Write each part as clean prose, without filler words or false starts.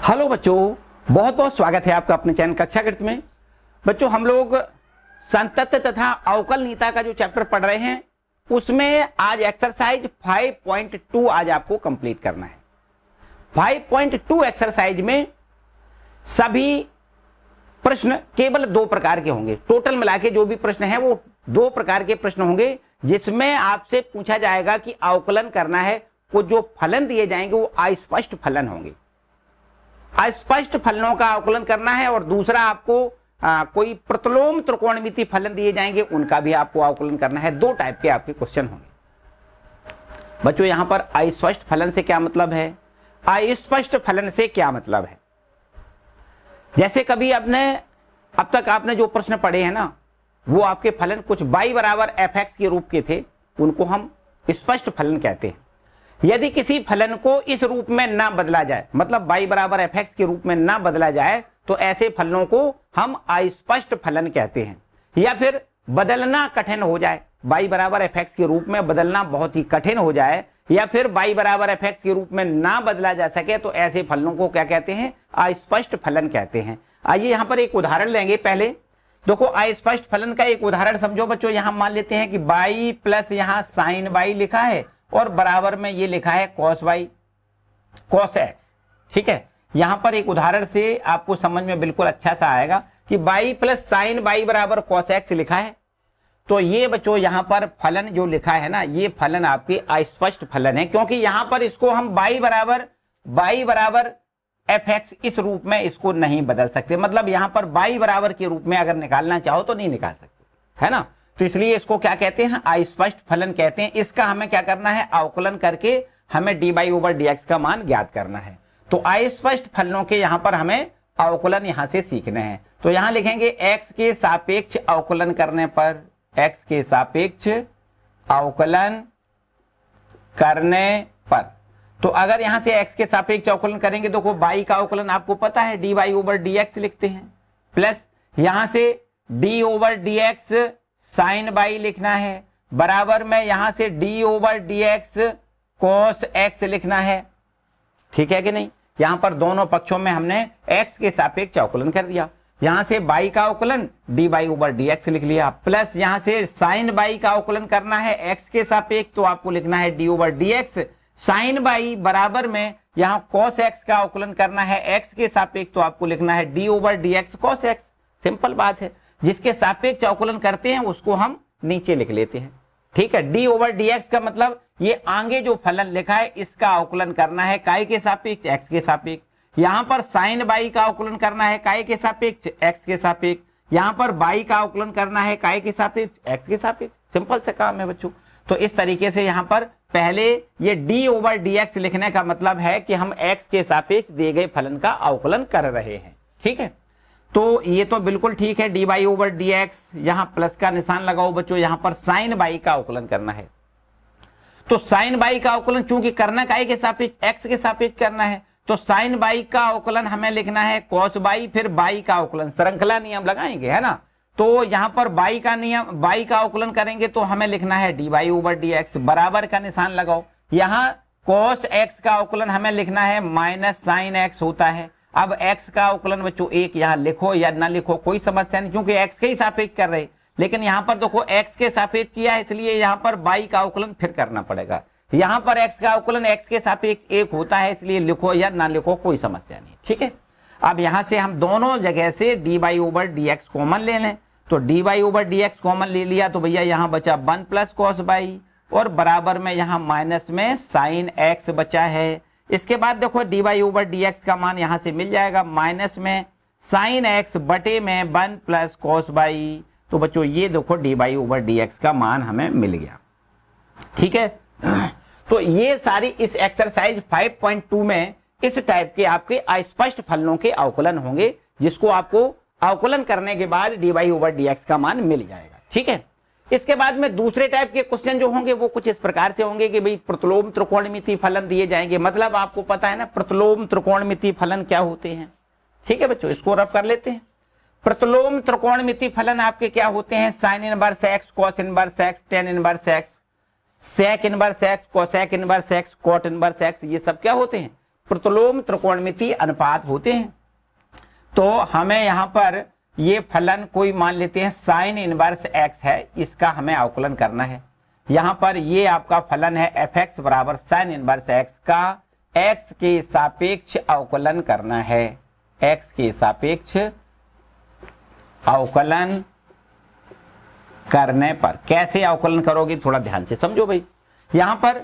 Hello बच्चों, बहुत बहुत स्वागत है आपका अपने चैनल कक्षा गणित में। बच्चों, हम लोग संतत्व तथा अवकलनीयता का जो चैप्टर पढ़ रहे हैं उसमें आज एक्सरसाइज 5.2 आज आपको कंप्लीट करना है। 5.2 एक्सरसाइज में सभी प्रश्न केवल 2 प्रकार के होंगे। टोटल मिला के जो भी प्रश्न है वो 2 प्रकार के प्रश्न होंगे, जिसमें आपसे पूछा जाएगा कि अवकलन करना है। वो जो फलन दिए जाएंगे वो अस्पष्ट फलन होंगे। अस्पष्ट फलनों का अवकलन करना है, और दूसरा आपको कोई प्रतिलोम त्रिकोणमिति फलन दिए जाएंगे, उनका भी आपको अवकलन करना है। 2 टाइप के आपके क्वेश्चन होंगे। बच्चों, यहां पर अस्पष्ट फलन से क्या मतलब है, अस्पष्ट फलन से क्या मतलब है। जैसे कभी अब तक आपने जो प्रश्न पढ़े हैं ना, वो आपके फलन कुछ y बराबर fx के रूप के थे, उनको हम स्पष्ट फलन कहते हैं। यदि किसी फलन को इस रूप में ना बदला जाए, मतलब y बराबर fx के रूप में ना बदला जाए, तो ऐसे फलनों को हम अस्पष्ट फलन कहते हैं। या फिर बदलना कठिन हो जाए, y बराबर fx के रूप में बदलना बहुत ही कठिन हो जाए, या फिर y बराबर fx के रूप में ना बदला जा सके, तो ऐसे फलनों को क्या कहते हैं, अस्पष्ट फलन कहते हैं। आइए यहां पर एक उदाहरण लेंगे। पहले देखो, अस्पष्ट फलन का एक उदाहरण समझो बच्चों। यहां मान लेते हैं कि y प्लस यहाँ साइन y लिखा है और बराबर में ये लिखा है cos y cos x। ठीक है, यहां पर एक उदाहरण से आपको समझ में बिल्कुल अच्छा सा आएगा कि y प्लस साइन y बराबर cos x लिखा है। तो ये बच्चों यहां पर फलन जो लिखा है ना, ये फलन आपके अस्पष्ट फलन है, क्योंकि यहां पर इसको हम y बराबर fx इस रूप में इसको नहीं बदल सकते। मतलब यहां पर y बराबर के रूप में अगर निकालना चाहो तो नहीं निकाल सकते, है ना। तो इसलिए इसको क्या कहते हैं, अस्पष्ट फलन कहते हैं। इसका हमें क्या करना है, अवकलन करके हमें dy/dx का मान ज्ञात करना है। तो अस्पष्ट फलनों के यहां पर हमें अवकलन यहां से सीखने हैं। तो यहां लिखेंगे x के सापेक्ष अवकलन करने पर, x के सापेक्ष अवकलन करने पर। तो अगर यहां से x के सापेक्ष अवकलन करेंगे, देखो y का अवकलन आपको पता है dy/dx लिखते हैं, प्लस यहां से d/dx साइन y लिखना है, बराबर में यहां से d/dx cos x लिखना है। ठीक है कि नहीं। यहां पर दोनों पक्षों में हमने x के सापेक्ष अवकलन कर दिया। यहां से y का अवकलन dy/dx लिख लिया, प्लस यहां से साइन y का अवकलन करना है x के सापेक्ष, तो आपको लिखना है d/dx साइन y, बराबर में यहां cos x का अवकलन करना है x के सापेक्ष, तो आपको लिखना है d/dx cos x। सिंपल बात है, जिसके सापेक्ष अवकलन करते हैं उसको हम नीचे लिख लेते हैं। ठीक है, d/dx का मतलब ये आगे जो फलन लिखा है इसका अवकलन करना है काय के सापेक्ष, x के सापेक्ष। यहां पर साइन y का अवकलन करना है काय के सापेक्ष, x के सापेक्ष। यहां पर y का अवकलन करना है काय के सापेक्ष, x के सापेक्ष। सिंपल से काम है बच्चों। तो इस तरीके से यहां पर पहले ये d/dx लिखने का मतलब है कि हम x के सापेक्ष दिए गए फलन का अवकलन कर रहे हैं। ठीक है, तो ये तो बिल्कुल ठीक है, dy/dx। यहां प्लस का निशान लगाओ बच्चों, यहां पर साइन y का अवकलन करना है। तो साइन y का अवकलन चूंकि करना काय के सापेक्ष, x के सापेक्ष करना है, तो साइन y का अवकलन हमें लिखना है cos y, फिर y का अवकलन, श्रृंखला नियम लगाएंगे, है ना। तो यहां पर y का अवकलन करेंगे तो हमें लिखना है dy/dx, बराबर का निशान लगाओ। यहां cos x का अवकलन हमें लिखना है माइनस साइन x होता है। अब x का अवकलन बच्चों एक यहां लिखो या ना लिखो कोई समस्या नहीं, क्योंकि x के ही सापेक्ष कर रहे। लेकिन यहां पर देखो x के सापेक्ष किया है, इसलिए यहां पर y का अवकलन फिर करना पड़ेगा। यहां पर x का अवकलन x के सापेक्ष 1 होता है, इसलिए लिखो या ना लिखो कोई समस्या नहीं। ठीक है, अब यहां से हम दोनों जगह से dy/dx कॉमन ले लें। तो dy/dx कॉमन ले लिया तो भैया यहां बचा 1 प्लस cos y, और बराबर में यहां माइनस में साइन x बचा है। इसके बाद देखो dy/dx का मान यहां से मिल जाएगा, माइनस में साइन x बटे में 1 प्लस cos y। तो बच्चों ये देखो dy/dx का मान हमें मिल गया। ठीक है, तो ये सारी इस एक्सरसाइज 5.2 में इस टाइप के आपके अस्पष्ट फलनों के अवकलन होंगे, जिसको आपको अवकलन करने के बाद dy/dx का मान मिल जाएगा। ठीक है, इसके बाद में दूसरे टाइप के क्वेश्चन जो होंगे वो कुछ इस प्रकार से होंगे कि भाई प्रतिलोम त्रिकोणमिति फलन दिए जाएंगे। मतलब आपको पता है ना प्रतिलोम त्रिकोणमिति फलन क्या होते हैं। ठीक है बच्चों, इसको रब कर लेते हैं। प्रतिलोम त्रिकोणमिति फलन आपके क्या होते हैं, sine inverse x, cos inverse x, tan inverse x. Sec inverse x, cosec inverse x, cot inverse x, ये सब क्या होते हैं? प्रतिलोम त्रिकोणमितीय अनुपात होते हैं। तो हमें यहाँ पर ये फलन कोई मान लेते हैं साइन इनवर्स एक्स है, इसका हमें अवकलन करना है। यहाँ पर ये आपका फलन है एफ एक्स बराबर साइन इनवर्स एक्स का एक्स के सापेक्ष अवकलन करना है। एक्स के सापेक्ष अवकलन करने पर कैसे अवकलन करोगे, थोड़ा ध्यान से समझो भाई। यहां पर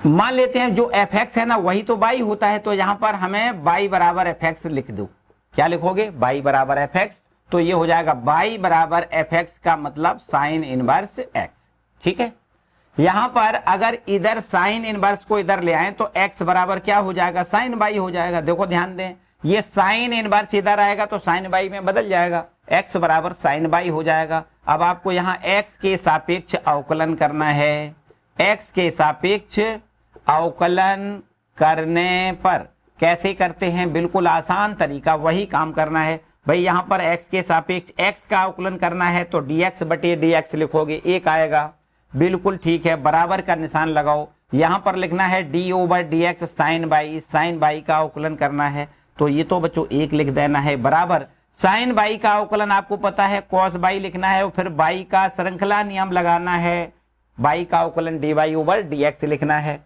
मान लेते हैं जो एफ एक्स है ना वही तो बाई होता है, तो यहां पर हमें बाई बराबर एफ एक्स लिख दो। क्या लिखोगे? बाई बराबर एफ एक्स, तो ये हो जाएगा बाई बराबर एफ एक्स का मतलब साइन इनवर्स एक्स। ठीक है, यहां पर अगर इधर साइन इनवर्स को इधर ले आए तो एक्स बराबर क्या हो जाएगा? साइन बाई हो जाएगा। देखो ध्यान दें, ये साइन इनवर्स इधर आएगा तो साइन बाई में बदल जाएगा, एक्स बराबर साइन बाई हो जाएगा। अब आपको यहाँ एक्स के सापेक्ष अवकलन करना है। एक्स के सापेक्ष अवकलन करने पर कैसे करते हैं? बिल्कुल आसान तरीका, वही काम करना है भाई। यहाँ पर एक्स के सापेक्ष एक्स का अवकलन करना है तो dx बटे dx लिखोगे, एक आएगा। बिल्कुल ठीक है, बराबर का निशान लगाओ। यहाँ पर लिखना है d over d x sine y का अवकलन करना है, तो ये तो बच्चों एक लिख देना है बराबर साइन बाई का अवकलन आपको पता है कॉस बाई लिखना है और फिर बाई का श्रृंखला नियम लगाना है, बाई का अवकलन d y over d x लिखना है।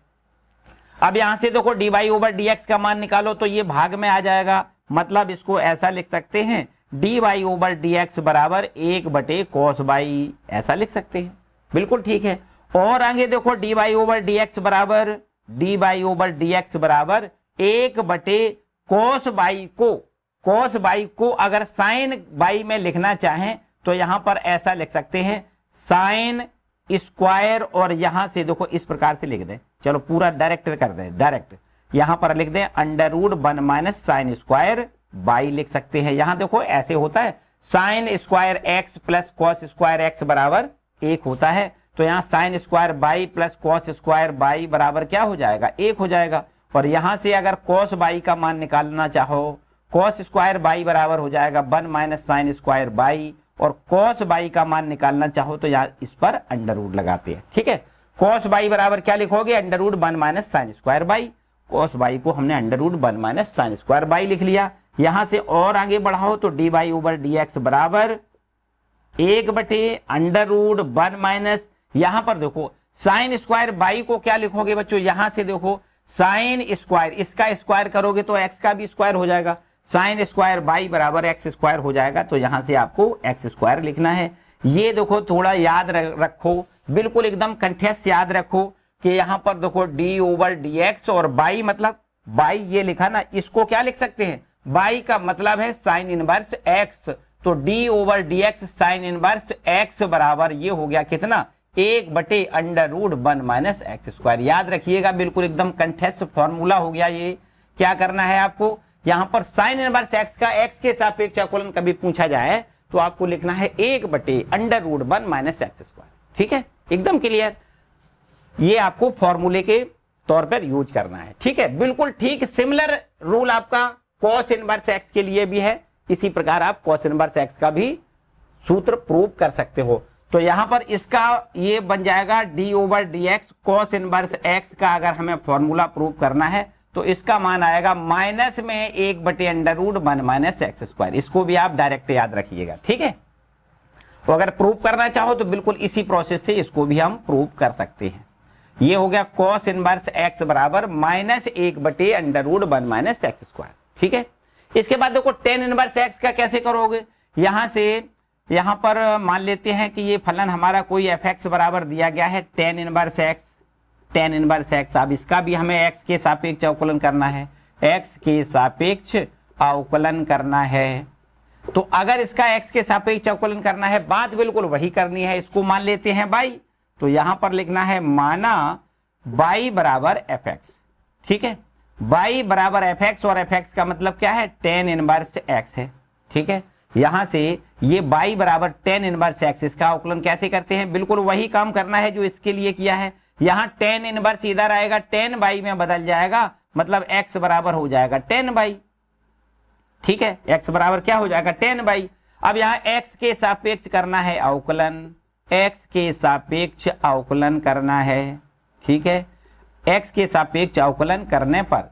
अब यहां से देखो d y over d x का मान निकालो तो ये भाग में आ जाएगा, मतलब इसको ऐसा लिख सकते हैं d y over d x बराबर 1 बटे कॉस बाई, ऐसा लिख सकते हैं। बिल्कुल ठीक है। और आगे देखो d y over d x बराबर 1 बटे कॉस बाई को अगर साइन बाई में लिखना चाहें तो यहां पर ऐसा लिख सकते हैं साइन स्क्वायर, और यहां से देखो इस प्रकार से लिख दें, चलो पूरा डायरेक्ट कर दें, डायरेक्ट यहां पर लिख दें under root 1 minus sine square y लिख सकते हैं। यहां देखो ऐसे होता है sine square x plus cos square x बराबर 1 होता है, तो यहाँ sine square y plus cos square y बराबर क्या हो जाएगा? 1 हो जाएगा। और यहां से अगर कॉस बाई का मान निकालना चाहो, कॉस स्क्वायर बाई बराबर हो जाएगा 1 माइनस साइन स्क्वायर बाई, और कॉस बाई का मान निकालना चाहो तो यार इस पर अंडर रूट लगाते हैं। ठीक है, कॉस बाई बराबर क्या लिखोगे? Under root 1 minus sine square y. Cos y को हमने under root 1 minus sine square y लिख लिया। यहां से और आगे बढ़ाओ तो d y over d x बराबर 1 बटे अंडर रूट 1 माइनस, यहां पर देखो साइन स्क्वायर बाई को क्या लिखोगे बच्चों? यहां से देखो साइन स्क्वायर, इसका स्क्वायर करोगे तो एक्स का भी स्क्वायर हो जाएगा, साइन स्क्वायर बाई बराबर एक्स स्क्वायर हो जाएगा, तो यहां से आपको एक्स स्क्वायर लिखना है। ये देखो थोड़ा याद रखो, बिल्कुल एकदम कंठस्थ याद रखो कि यहां पर देखो डी ओवर डी एक्स और बाई, मतलब बाई ये लिखा ना, इसको क्या लिख सकते हैं? बाई का मतलब है साइन इनवर्स एक्स, तो d over d x sine inverse x बराबर ये हो गया कितना? 1 बटे under root 1 minus x square. याद रखिएगा, बिल्कुल एकदम कंठस्थ फॉर्मूला हो गया ये। क्या करना है आपको? यहां पर साइन इनवर्स एक्स का एक्स के सापेक्ष अवकलन कभी पूछा जाए तो आपको लिखना है 1 बटे under root 1 minus x square. ठीक है, एकदम क्लियर। ये आपको फॉर्मूले के तौर पर यूज करना है। ठीक है, बिल्कुल ठीक। सिमिलर रूल आपका कॉस इनवर्स एक्स के लिए भी है, इसी प्रकार आप कॉस इनवर्स एक्स का भी सूत्र प्रूव कर सकते हो। तो यहां पर इसका ये बन जाएगा D over d x cos inverse x का अगर हमें फॉर्मूला प्रूव करना है तो इसका मान आएगा माइनस में 1 बटे under root 1 minus x square. इसको भी आप डायरेक्ट याद रखिएगा। ठीक है, तो अगर प्रूव करना चाहो तो बिल्कुल इसी प्रोसेस से इसको भी हम प्रूव कर सकते हैं। ये हो गया कॉस इनवर्स एक्स बराबर माइनस 1 बटे under root 1 minus x square. ठीक है, इसके बाद देखो टेन इनवर्स एक्स का कैसे करोगे? यहां से यहां पर मान लेते हैं कि ये फलन हमारा कोई एफ एक्स बराबर दिया गया है ten inverse x, tan inverse x. अब इसका भी हमें एक्स के सापेक्ष अवकलन करना है, एक्स के सापेक्ष अवकलन करना है। तो अगर इसका एक्स के सापेक्ष अवकलन करना है, बात बिल्कुल वही करनी है। इसको मान लेते हैं बाई, तो यहां पर लिखना है माना बाई बराबर एफ एक्स। ठीक है, बाई बराबर एफ एक्स, और एफ एक्स का मतलब क्या है? टेन इनवर्स एक्स है। ठीक है, यहां से ये बाई बराबर टेन इनवर्स एक्स, इसका अवकलन कैसे करते हैं? बिल्कुल वही काम करना है जो इसके लिए किया है। यहां टेन इनवर्स इधर आएगा, टेन बाई में बदल जाएगा, मतलब एक्स बराबर हो जाएगा 10 बाई। ठीक है, एक्स बराबर क्या हो जाएगा? 10 बाई। अब यहां एक्स के सापेक्ष करना है अवकलन, x के सापेक्ष अवकलन करना है। ठीक है, x के सापेक्ष अवकलन करने पर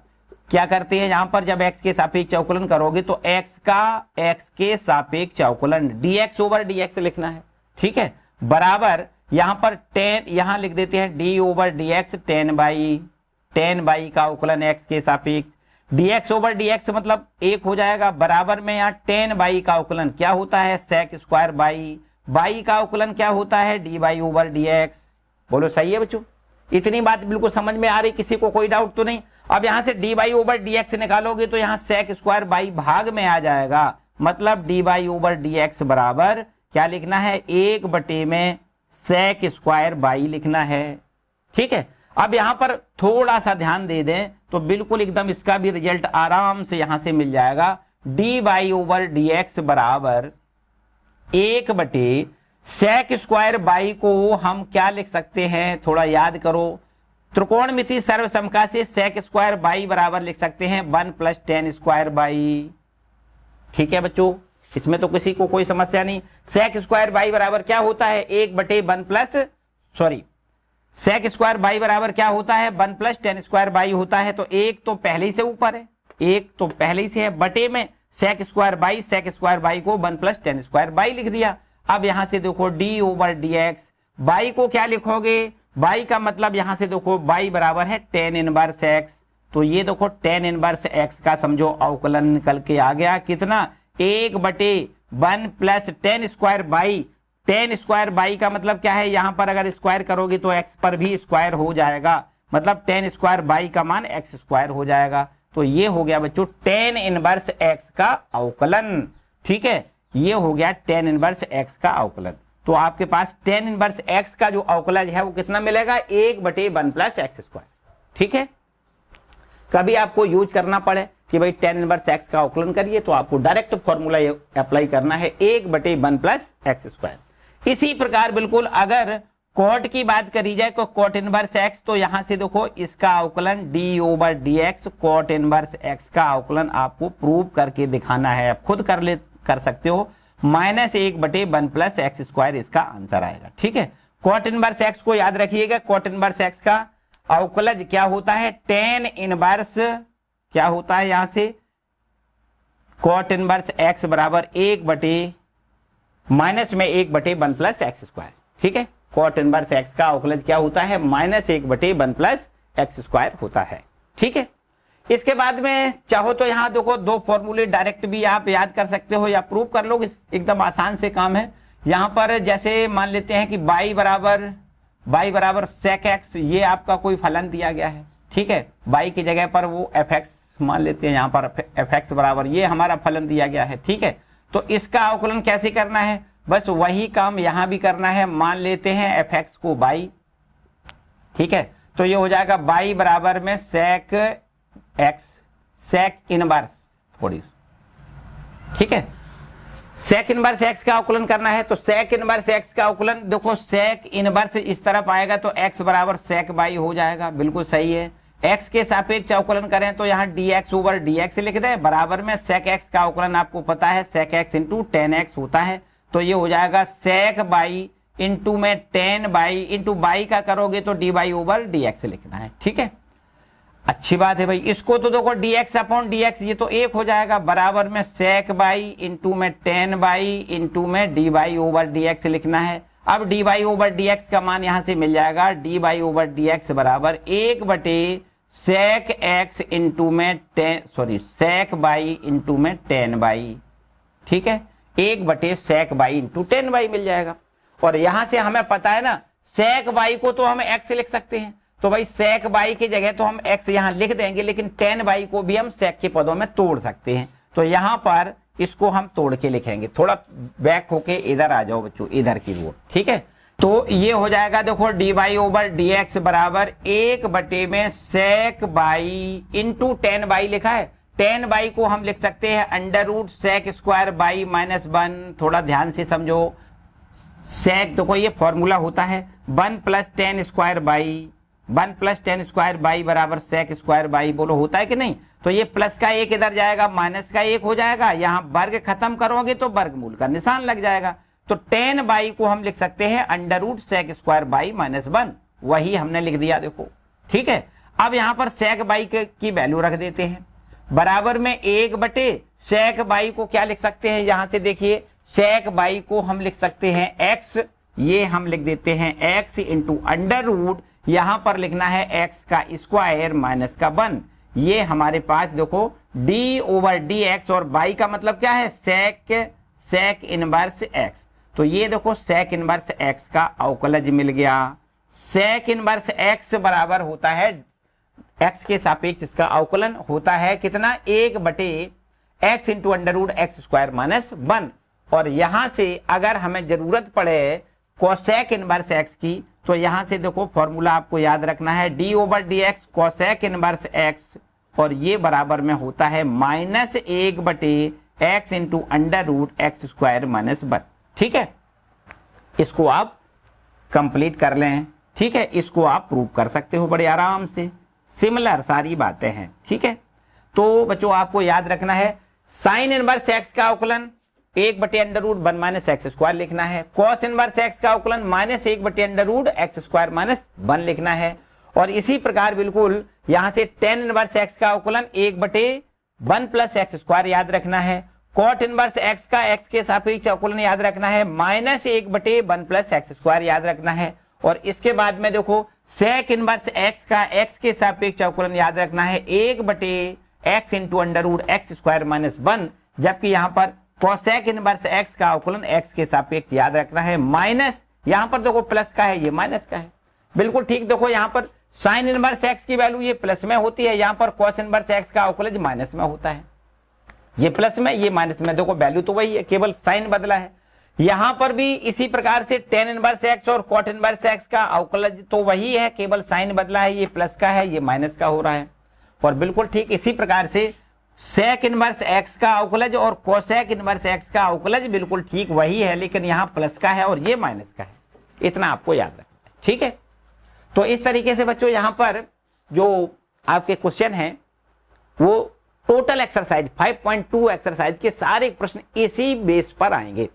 क्या करते हैं, यहां पर जब x के सापेक्ष अवकलन करोगे तो x के सापेक्ष अवकलन dx ओवर dx लिखना है। ठीक है, बराबर यहां पर 10 यहां लिख देते हैं d ओवर dx 10 बाई का अवकलन x के सापेक्ष, dx ओवर dx मतलब 1 हो जाएगा, बराबर में यहाँ 10 बाई का अवकलन क्या होता है सेक स्क्वायर बाई का अवकलन क्या होता है dy ओवर dx। बोलो सही है बच्चों, इतनी बात बिल्कुल समझ में आ रही, किसी को कोई डाउट तो नहीं। अब यहां से dy ओवर dx निकालोगे तो यहाँ सेक स्क्वायर बाई भाग में आ जाएगा, मतलब dy ओवर dx बराबर क्या लिखना है 1 बटे में सेक स्क्वायर बाई लिखना है। ठीक है, अब यहां पर थोड़ा सा ध्यान दे दें तो बिल्कुल एकदम इसका भी रिजल्ट आराम से यहां से मिल जाएगा। dy ओवर dx बराबर 1 बटे सेक स्क्वायर बाई को हम क्या लिख सकते हैं, थोड़ा याद करो, त्रिकोणमिति सर्वसमका से सेक स्क्वायर बाई बराबर लिख सकते हैं 1 प्लस 10 स्क्वायर बाई। ठीक है बच्चों, इसमें तो किसी को कोई समस्या नहीं। सेक स्क्वायर बाई बराबर क्या होता है 1 बटे 1 प्लस सेक स्क्वायर बाई बराबर क्या होता है 1 प्लस 10 स्क्वायर बाई होता है। तो एक तो पहले ही से ऊपर है, एक तो पहले ही से है, बटे में सेक स्क्वायर बाई को 1 प्लस 10 स्क्वायर बाई लिख दिया। अब यहां से देखो d ओवर dx, बाई को क्या लिखोगे, बाई का मतलब यहां से देखो बाई बराबर है tan इनवर्स x, तो ये देखो tan इनवर्स x का समझो अवकलन निकल के आ गया कितना 1 बटे 1 plus 10 square by. 10 square by का मतलब क्या है, यहां पर अगर स्क्वायर करोगे तो x पर भी स्क्वायर हो जाएगा, मतलब 10 स्क्वायर बाई का मान x स्क्वायर हो जाएगा। तो ये हो गया बच्चों tan इनवर्स x का अवकलन। ठीक है, ये हो गया tan इनवर्स x का अवकलन। तो आपके पास tan इनवर्स x का जो अवकलन है वो कितना मिलेगा 1 बटे 1 प्लस एक्स स्क्वायर। ठीक है, कभी आपको यूज करना पड़े कि भाई tan इनवर्स x का अवकलन करिए तो आपको डायरेक्ट फॉर्मूला अप्लाई करना है 1 बटे 1 प्लस एक्स स्क्वायर। इसी प्रकार बिल्कुल अगर कॉट की बात करी जाए तो कॉट इनवर्स x, तो यहां से देखो इसका अवकलन d over dx cot inverse x का अवकलन आपको प्रूव करके दिखाना है। आप खुद कर सकते हो, -1 बटे 1 प्लस एक्स स्क्वायर इसका आंसर आएगा। ठीक है, कॉट इनवर्स x को याद रखिएगा, कॉट इनवर्स x का अवकलज क्या होता है tan इनवर्स क्या होता है, यहां से कॉट इनवर्स x बराबर 1 बटे माइनस में 1 बटे 1 प्लस एक्स स्क्वायर। ठीक है, कॉट इनवर्स x का अवकलज क्या होता है -1 बटे 1 प्लस एक्स स्क्वायर होता है। ठीक है, इसके बाद में चाहो तो यहां देखो 2 फॉर्मूले डायरेक्ट भी आप याद कर सकते हो या प्रूव कर लो, एकदम आसान से काम है। यहां पर जैसे मान लेते हैं कि बाई बराबर सेक एक्स, ये आपका कोई फलन दिया गया है। ठीक है, बाई की जगह पर वो एफ एक्स मान लेते हैं, यहां पर एफ एक्स बराबर ये हमारा फलन दिया गया है। ठीक है, तो इसका अवकलन कैसे करना है, बस वही काम यहां भी करना है। मान लेते हैं एफ एक्स को बाई। ठीक है, तो ये हो जाएगा बाई बराबर में सेक एक्स, सेक इनवर्स थोड़ी। ठीक है, सेक इनवर्स एक्स का अवकलन करना है, तो सेक इनवर्स एक्स का अवकलन देखो सेक इनवर्स इस तरफ आएगा तो एक्स बराबर सेक बाई हो जाएगा, बिल्कुल सही है। एक्स के सापेक्ष अवकलन करें तो यहाँ dx ओवर dx लिख दें, बराबर में सेक एक्स का अवकलन आपको पता है sec x into tan x होता है, तो ये हो जाएगा सेक बाई इंटू में टेन बाई इंटू बाई का करोगे तो डी बाई ओवर dx लिखना है। ठीक है, अच्छी बात है भाई। इसको तो देखो dx अपॉन dx ये तो 1 हो जाएगा, बराबर में सेक बाई इंटू में टेन बाई इंटू में डी बाई ओवर dx लिखना है। अब डी बाई ओवर dx का मान यहां से मिल जाएगा, डी बाई ओवर dx बराबर 1 बटे सेक एक्स इंटू में सेक बाई इंटू में टेन बाई। ठीक है, 1 बटे सेक बाई इंटू टेन बाई मिल जाएगा। और यहां से हमें पता है ना सेक बाई को तो हम एक्स लिख सकते हैं, तो भाई सेक बाई की जगह तो हम एक्स यहां लिख देंगे, लेकिन टेन बाई को भी हम सेक के पदों में तोड़ सकते हैं, तो यहां पर इसको हम तोड़ के लिखेंगे। थोड़ा बैक होके इधर आ जाओ बच्चों, इधर की ओर। ठीक है, तो ये हो जाएगा देखो d y over d x बराबर 1 बटे में sec y into tan y लिखा है, टेन बाई को हम लिख सकते हैं under root sec square y -1। थोड़ा ध्यान से समझो, सेक देखो ये फॉर्मूला होता है 1 plus 10 square y, 1 plus 10 square y बराबर सेक स्क्वायर बाई, बोलो होता है कि नहीं। तो ये प्लस का 1 इधर जाएगा, माइनस का 1 हो जाएगा, यहाँ वर्ग खत्म करोगे तो वर्गमूल का निशान लग जाएगा, तो टेन बाई को हम लिख सकते हैं under root sec square y -1, वही हमने लिख दिया देखो। ठीक है, अब यहां पर सेक बाई की वैल्यू रख देते हैं, बराबर में 1 बटे सेक बाई को क्या लिख सकते हैं, यहां से देखिए सेक बाई को हम लिख सकते हैं x, ये हम लिख देते हैं x इंटू अंडर रूट, यहां पर लिखना है x का स्क्वायर माइनस का 1, ये हमारे पास देखो d ओवर dx, और बाई का मतलब क्या है सेक इनवर्स x, तो ये देखो सेक इनवर्स x का अवकलज मिल गया। सेक इनवर्स x बराबर होता है x के सापेक्ष इसका अवकलन होता है कितना, 1 बटे x into under root x square minus 1, और यहां से अगर हमें जरूरत पड़े कोसेक इनवर्स x की, तो यहां से देखो फॉर्मूला आपको याद रखना है d over dx cosec inverse x, और ये बराबर में होता है -1 बटे x into under root x square minus 1। ठीक है, इसको आप कंप्लीट कर लें। ठीक है, इसको आप प्रूव कर सकते हो बड़े आराम से, सिमिलर सारी बातें हैं। ठीक है, तो बच्चों आपको याद रखना है साइन इनवर्स एक्स का अवकलन 1 बटे under root 1 minus x square लिखना है, कॉस इनवर्स एक्स का अवकलन -1 बटे under root x square minus 1 लिखना है, और इसी प्रकार बिल्कुल यहां से टेन इनवर्स एक्स का अवकलन 1 बटे 1 प्लस एक्स स्क्वायर याद रखना है, कॉट इनवर्स एक्स का एक्स के सापेक्ष अवकलन याद रखना है -1 बटे 1 प्लस एक्स स्क्वायर याद रखना है, और इसके बाद में देखो सेक इनवर्स एक्स का एक्स के सापेक्ष अवकलन याद रखना है 1 बटे x into under root x square minus 1, जबकि यहाँ पर कोसेक इनवर्स एक्स का अवकलन एक्स के सापेक्ष याद रखना है माइनस, यहाँ पर देखो प्लस का है ये माइनस का है, बिल्कुल ठीक। देखो यहाँ पर साइन इनवर्स एक्स की वैल्यू ये प्लस में होती है, यहाँ पर कॉस इनवर्स एक्स का अवकलज माइनस में होता है, ये प्लस में ये माइनस में, देखो वैल्यू तो वही है, केवल साइन बदला है। यहां पर भी इसी प्रकार से टेन इनवर्स एक्स और कॉट इनवर्स एक्स का अवकलज तो वही है, केवल साइन बदला है, ये प्लस का है ये माइनस का हो रहा है, और बिल्कुल ठीक इसी प्रकार से सेक इनवर्स एक्स का अवकलज और कोसेक इनवर्स एक्स का अवकलज बिल्कुल ठीक वही है, लेकिन यहाँ प्लस का है और ये माइनस का है, इतना आपको याद रखना है। ठीक है, तो इस तरीके से बच्चों यहाँ पर जो आपके क्वेश्चन हैं वो टोटल एक्सरसाइज 5.2 एक्सरसाइज के सारे प्रश्न इसी बेस पर आएंगे।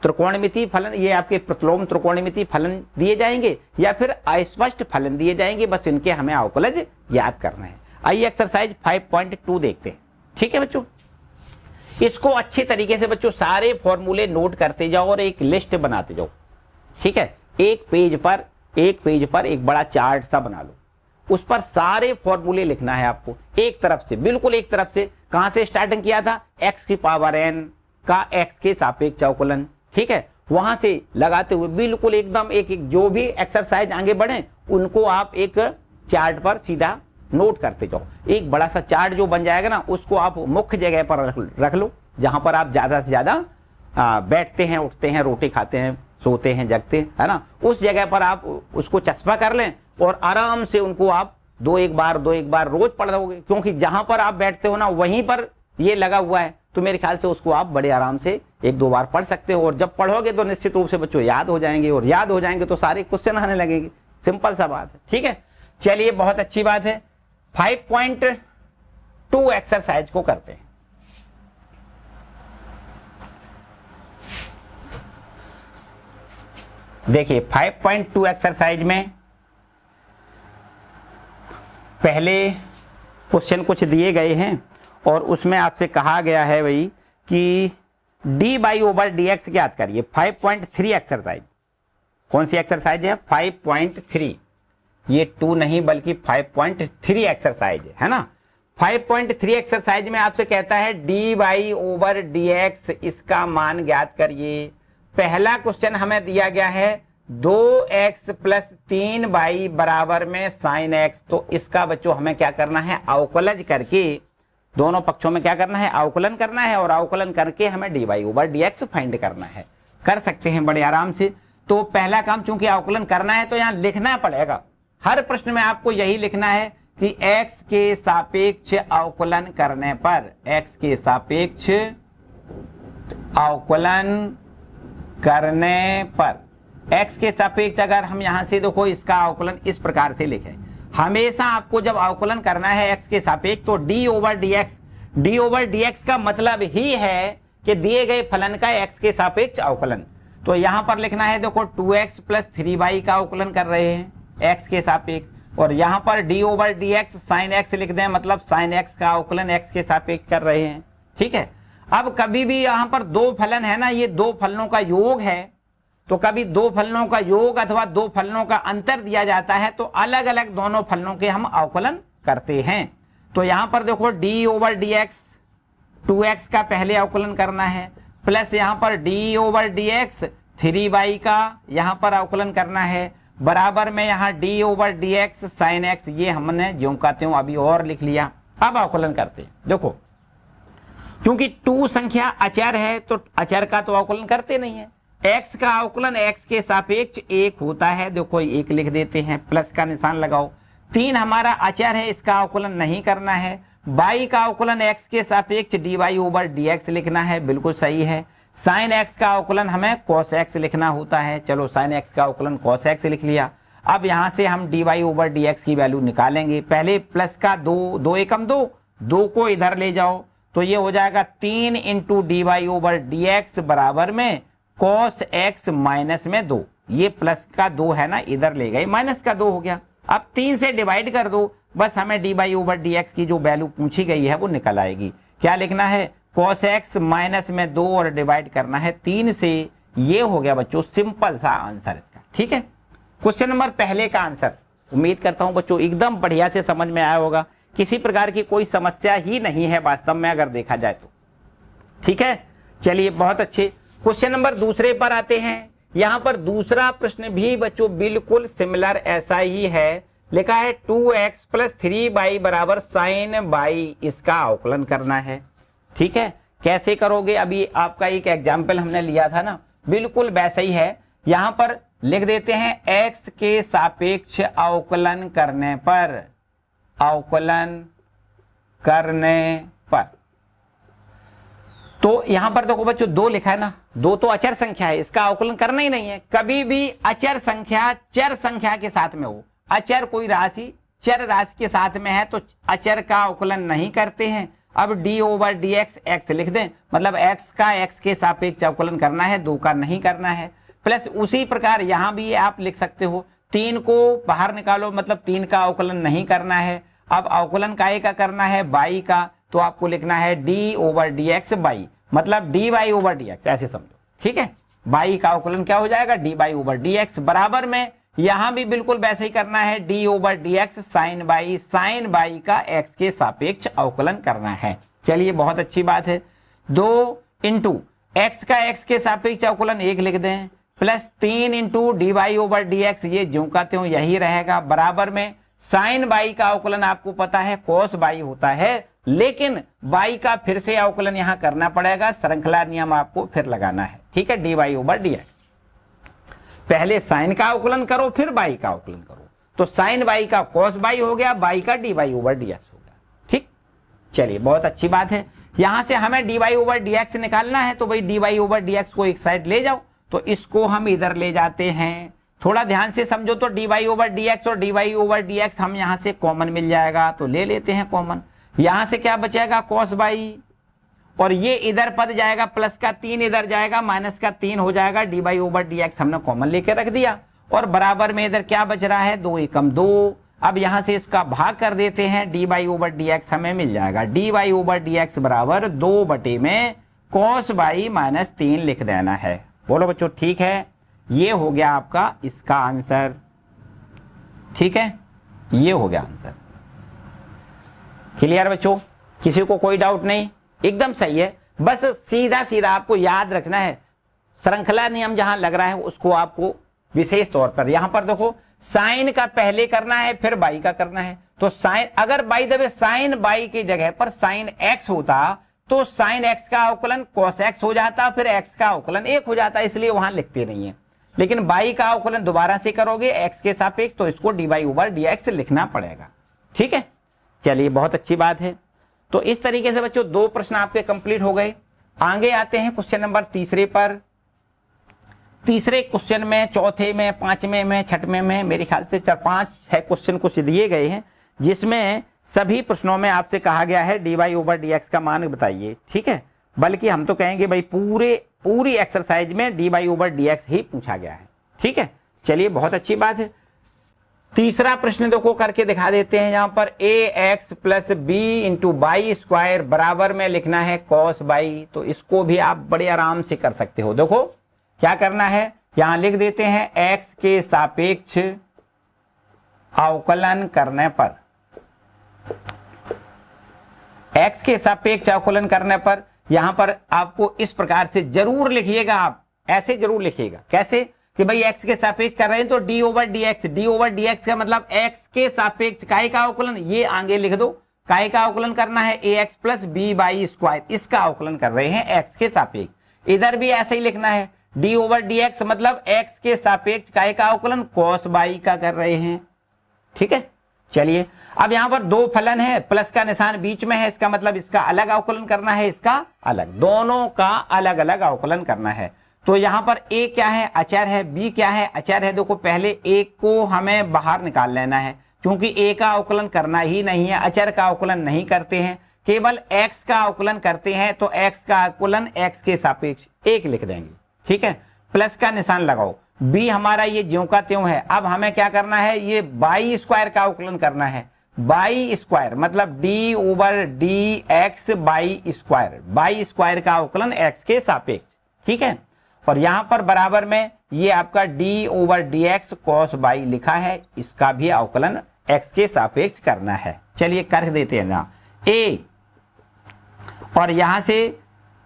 त्रिकोणमिति फलन, ये आपके प्रतिलोम त्रिकोणमिति फलन दिए जाएंगे या फिर अस्पष्ट फलन दिए जाएंगे, बस इनके हमें अवकलज याद करना है। आइए एक्सरसाइज 5.2 देखते हैं। ठीक है बच्चों, इसको अच्छे तरीके से बच्चों सारे फॉर्मूले नोट करते जाओ और एक लिस्ट बनाते जाओ। ठीक है, एक पेज पर एक बड़ा चार्ट सा बना लो, उस पर सारे फॉर्मूले लिखना है आपको एक तरफ से, बिल्कुल एक तरफ से। कहां से स्टार्टिंग किया था, x की पावर n का x के सापेक्ष अवकलन। ठीक है, वहां से लगाते हुए बिल्कुल एकदम एक एक जो भी एक्सरसाइज आगे बढ़े उनको आप एक चार्ट पर सीधा नोट करते जाओ। एक बड़ा सा चार्ट जो बन जाएगा ना, उसको आप मुख्य जगह पर रख लो, जहां पर आप ज्यादा से ज्यादा बैठते हैं, उठते हैं, रोटी खाते हैं, सोते हैं, जगते हैं, है ना, उस जगह पर आप उसको चस्पा कर लें और आराम से उनको आप दो एक बार रोज पढ़ लोगे, क्योंकि जहां पर आप बैठते हो ना वहीं पर ये लगा हुआ है, तो मेरे ख्याल से उसको आप बड़े आराम से 1-2 बार पढ़ सकते हो, और जब पढ़ोगे तो निश्चित रूप से बच्चों याद हो जाएंगे, और याद हो जाएंगे तो सारे क्वेश्चन आने लगेंगे। सिंपल सा बात है। ठीक है, चलिए बहुत अच्छी बात है। 5.2 एक्सरसाइज को करते हैं। देखिए 5.2 एक्सरसाइज में पहले क्वेश्चन कुछ दिए गए हैं और उसमें आपसे कहा गया है भाई कि D y over d x याद करिए। 5.3 एक्सरसाइज, कौन सी एक्सरसाइज है, 5.3, ये 2 नहीं बल्कि 5.3 एक्सरसाइज है ना। 5.3 एक्सरसाइज में आपसे कहता है d y over d x, इसका मान ज्ञात करिए। पहला क्वेश्चन हमें दिया गया है 2x प्लस 3y बराबर में साइन x, तो इसका बच्चों हमें क्या करना है, अवकलज करके दोनों पक्षों में क्या करना है, अवकलन करना है, और अवकलन करके हमें dy ओवर dx फाइंड करना है। कर सकते हैं बड़े आराम से। तो पहला काम चूंकि अवकलन करना है तो यहाँ लिखना पड़ेगा, हर प्रश्न में आपको यही लिखना है कि x के सापेक्ष अवकलन करने पर, x के सापेक्ष अवकलन करने पर, x के सापेक्ष अगर हम यहां से देखो इसका अवकलन इस प्रकार से लिखें, हमेशा आपको जब अवकलन करना है x के सापेक्ष तो d ओवर dx का मतलब ही है कि दिए गए फलन का x के सापेक्ष अवकलन। तो यहां पर लिखना है देखो 2x प्लस 3y का अवकलन कर रहे हैं x के सापेक्ष, और यहां पर d over d x sine x लिख दें, मतलब साइन x का अवकलन x के सापेक्ष कर रहे हैं। ठीक है, अब कभी भी यहां पर दो फलन है ना, ये दो फलनों का योग है, तो कभी दो फलनों का योग अथवा दो फलनों का अंतर दिया जाता है तो अलग अलग दोनों फलनों के हम अवकलन करते हैं। तो यहां पर देखो d over d x 2x का पहले अवकलन करना है, प्लस यहां पर d over d x 3y का यहां पर अवकलन करना है, बराबर में यहां d over d x sine x, ये हमने ज्यों का त्यों अभी और लिख लिया। अब अवकलन करते हैं। देखो क्योंकि 2 संख्या अचर है तो अचर का तो अवकलन करते नहीं है, x का अवकलन x के सापेक्ष 1 होता है, देखो 1 लिख देते हैं, प्लस का निशान लगाओ। 3 हमारा अचर है, इसका अवकलन नहीं करना है। y का अवकलन x के सापेक्ष dy ओवर dx लिखना है, बिल्कुल सही है। साइन x का अवकलन हमें cos x लिखना होता है, चलो साइन x का अवकलन cos x लिख लिया। अब यहां से हम dy ओवर dx की वैल्यू निकालेंगे। पहले प्लस का 2 एकम 2 को इधर ले जाओ तो ये हो जाएगा 3 इंटू dy ओवर dx बराबर में cos x माइनस में 2, ये प्लस का 2 है ना, इधर ले गए माइनस का 2 हो गया। अब 3 से डिवाइड कर दो, बस हमें dy ओवर dx की जो वैल्यू पूछी गई है वो निकल आएगी। क्या लिखना है, cos x माइनस में 2 और डिवाइड करना है 3 से, ये हो गया बच्चों सिंपल सा आंसर इसका। ठीक है, क्वेश्चन नंबर पहले का आंसर। उम्मीद करता हूं बच्चों एकदम बढ़िया से समझ में आया होगा, किसी प्रकार की कोई समस्या ही नहीं है वास्तव में अगर देखा जाए तो। ठीक है, चलिए बहुत अच्छे। क्वेश्चन नंबर दूसरे पर आते हैं। यहां पर दूसरा प्रश्न भी बच्चों बिल्कुल सिमिलर ऐसा ही है, लिखा है 2x प्लस 3y बराबर साइन y, इसका अवकलन करना है। ठीक है, कैसे करोगे, अभी आपका एक एग्जाम्पल हमने लिया था ना, बिल्कुल वैसा ही है। यहां पर लिख देते हैं x के सापेक्ष अवकलन करने पर, अवकलन करने पर। तो यहां पर देखो बच्चों 2 लिखा है ना, 2 तो अचर संख्या है, इसका अवकलन करना ही नहीं है। कभी भी अचर संख्या चर संख्या के साथ में हो, अचर कोई राशि चर राशि के साथ में है तो अचर का अवकलन नहीं करते हैं। अब d over d x x लिख दें, मतलब x का x के सापेक्ष अवकलन करना है, 2 का नहीं करना है। प्लस उसी प्रकार यहां भी आप लिख सकते हो, 3 को बाहर निकालो, मतलब 3 का अवकलन नहीं करना है। अब अवकलन काहे का करना है, y का, तो आपको लिखना है d over d x by, मतलब dy ओवर डी एक्स, ऐसे समझो। ठीक है, y का अवकलन क्या हो जाएगा, dy ओवर डी एक्स, बराबर में यहां भी बिल्कुल वैसे ही करना है, d over d x sine y का x के सापेक्ष अवकलन करना है। चलिए बहुत अच्छी बात है। 2 इंटू x का x के सापेक्ष अवकलन 1 लिख दें, plus 3 into dy over d x, ये ज्यों का त्यों यही रहेगा, बराबर में साइन y का अवकलन आपको पता है cos y होता है, लेकिन y का फिर से अवकलन यहां करना पड़ेगा, श्रृंखला नियम आपको फिर लगाना है। ठीक है, dy ओवर डी एक्स, पहले साइन का अवकलन करो फिर y का अवकलन करो, तो साइन y का cos y हो गया, y का dy ओवर डी एक्स हो गया। ठीक, चलिए बहुत अच्छी बात है। यहां से हमें dy ओवर डी एक्स निकालना है, तो भाई dy ओवर डी एक्स को एक साइड ले जाओ, तो इसको हम इधर ले जाते हैं। थोड़ा ध्यान से समझो, तो dy ओवर डी एक्स और dy ओवर डी एक्स हम यहां से कॉमन मिल जाएगा, तो ले लेते हैं कॉमन। यहां से क्या बचेगा, cos y, और ये इधर पद जाएगा, प्लस का 3 इधर जाएगा, माइनस का 3 हो जाएगा, dy ओवर डी एक्स हमने कॉमन लेके रख दिया, और बराबर में इधर क्या बच रहा है, 2 एकम 2। अब यहां से इसका भाग कर देते हैं, dy ओवर डी एक्स हमें मिल जाएगा, dy ओवर डी एक्स बराबर 2 बटे में cos y माइनस 3 लिख देना है। बोलो बच्चों ठीक है, ये हो गया आपका इसका आंसर। ठीक है, ये हो गया आंसर। क्लियर बच्चों, किसी को कोई डाउट नहीं, एकदम सही है। बस सीधा सीधा आपको याद रखना है, श्रृंखला नियम जहां लग रहा है उसको आपको विशेष तौर पर, यहां पर देखो साइन का पहले करना है फिर बाई का करना है, तो साइन, अगर by the way sine y की जगह पर साइन एक्स होता तो साइन एक्स का अवकलन cos x हो जाता, फिर x का अवकलन 1 हो जाता, इसलिए वहां लिखते नहीं है। लेकिन बाई का अवकलन दोबारा से करोगे x के सापेक्ष, तो इसको dy ओवर डी एक्स लिखना पड़ेगा। ठीक है, चलिए बहुत अच्छी बात है। तो इस तरीके से बच्चों 2 प्रश्न आपके कंप्लीट हो गए। आगे आते हैं क्वेश्चन नंबर तीसरे पर। तीसरे क्वेश्चन में, चौथे में, 5वें में, 6वें में, मेरे ख्याल से 4-5 है क्वेश्चन कुछ दिए गए हैं, जिसमें सभी प्रश्नों में आपसे कहा गया है dy ओवर डी एक्स का मान बताइए। ठीक है, बल्कि हम तो कहेंगे भाई पूरी एक्सरसाइज में dy/dx ही पूछा गया है। ठीक है, चलिए बहुत अच्छी बात है। तीसरा प्रश्न देखो करके दिखा देते हैं। यहां पर ax plus b into y square बराबर में लिखना है cos बाई। तो इसको भी आप बड़े आराम से कर सकते हो। देखो क्या करना है, यहां लिख देते हैं x के सापेक्ष अवकलन करने पर, x के सापेक्ष अवकलन करने पर यहां पर आपको इस प्रकार से जरूर लिखिएगा, आप ऐसे जरूर लिखिएगा। कैसे कि भाई x के सापेक्ष कर रहे हैं तो d/dx का मतलब x के सापेक्ष काय का अवकलन, ये आगे लिख दो, काय का अवकलन करना है ax plus b y square, इसका अवकलन कर रहे हैं x के सापेक्ष। इधर भी ऐसे ही लिखना है d/dx मतलब x के सापेक्ष काय का अवकलन cos बाई का कर रहे हैं। ठीक है, चलिए अब यहां पर दो फलन है, प्लस का निशान बीच में है, इसका मतलब इसका अलग अवकलन करना है, इसका अलग, दोनों का अलग अलग अवकलन करना है। तो यहां पर a क्या है, अचर है, b क्या है, अचर है। देखो पहले a को हमें बाहर निकाल लेना है, क्योंकि a का अवकलन करना ही नहीं है, अचर का अवकलन नहीं करते हैं, केवल x का अवकलन करते हैं। तो x का अवकलन x के सापेक्ष 1 लिख देंगे। ठीक है, प्लस का निशान लगाओ, b हमारा ये ज्यों का त्यों है। अब हमें क्या करना है, ये बाई स्क्वायर का अवकलन करना है। बाई स्क्वायर मतलब d/dx by square, by square का अवकलन x के सापेक्ष। ठीक है, और यहां पर बराबर में ये आपका d/dx cos बाई लिखा है, इसका भी अवकलन x के सापेक्ष करना है। चलिए कर देते हैं ना a, और यहां से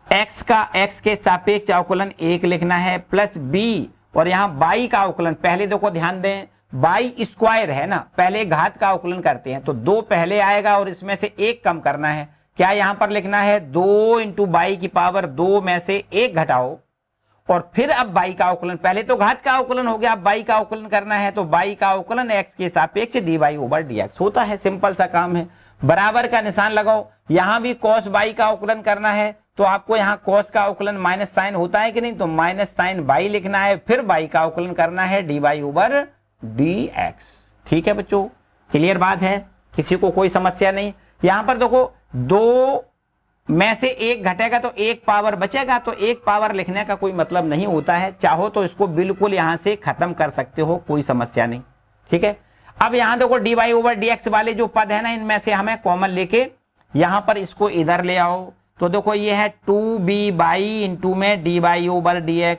x का x के सापेक्ष अवकलन 1 लिखना है, प्लस b, और यहां बाई का अवकलन, पहले देखो ध्यान दें बाई स्क्वायर है ना, पहले घात का अवकलन करते हैं तो 2 पहले आएगा और इसमें से 1 कम करना है। क्या यहां पर लिखना है 2 इंटू बाई की पावर 2 में से 1 घटाओ, और फिर अब बाई का अवकलन, पहले तो घात का अवकलन हो गया, अब बाई का अवकलन करना है। तो बाई का अवकलन x के सापेक्ष dy/dx होता है, सिंपल सा काम है। बराबर का निशान लगाओ, यहां भी cos बाई का अवकलन करना है, तो आपको यहां cos का अवकलन माइनस साइन होता है कि नहीं, तो माइनस साइन बाई लिखना है, फिर बाई का अवकलन करना है dy/dx। ठीक है बच्चों, क्लियर बात है, किसी को कोई समस्या नहीं। यहां पर देखो 2 में से 1 घटेगा तो 1 पावर बचेगा, तो 1 पावर लिखने का कोई मतलब नहीं होता है, चाहो तो इसको बिल्कुल यहां से खत्म कर सकते हो, कोई समस्या नहीं। ठीक है, अब यहां देखो dy/dx वाले जो पद है ना, इनमें से हमें कॉमन लेके यहां पर इसको इधर ले आओ। तो देखो ये है 2b बाई इंटू में dy/dx,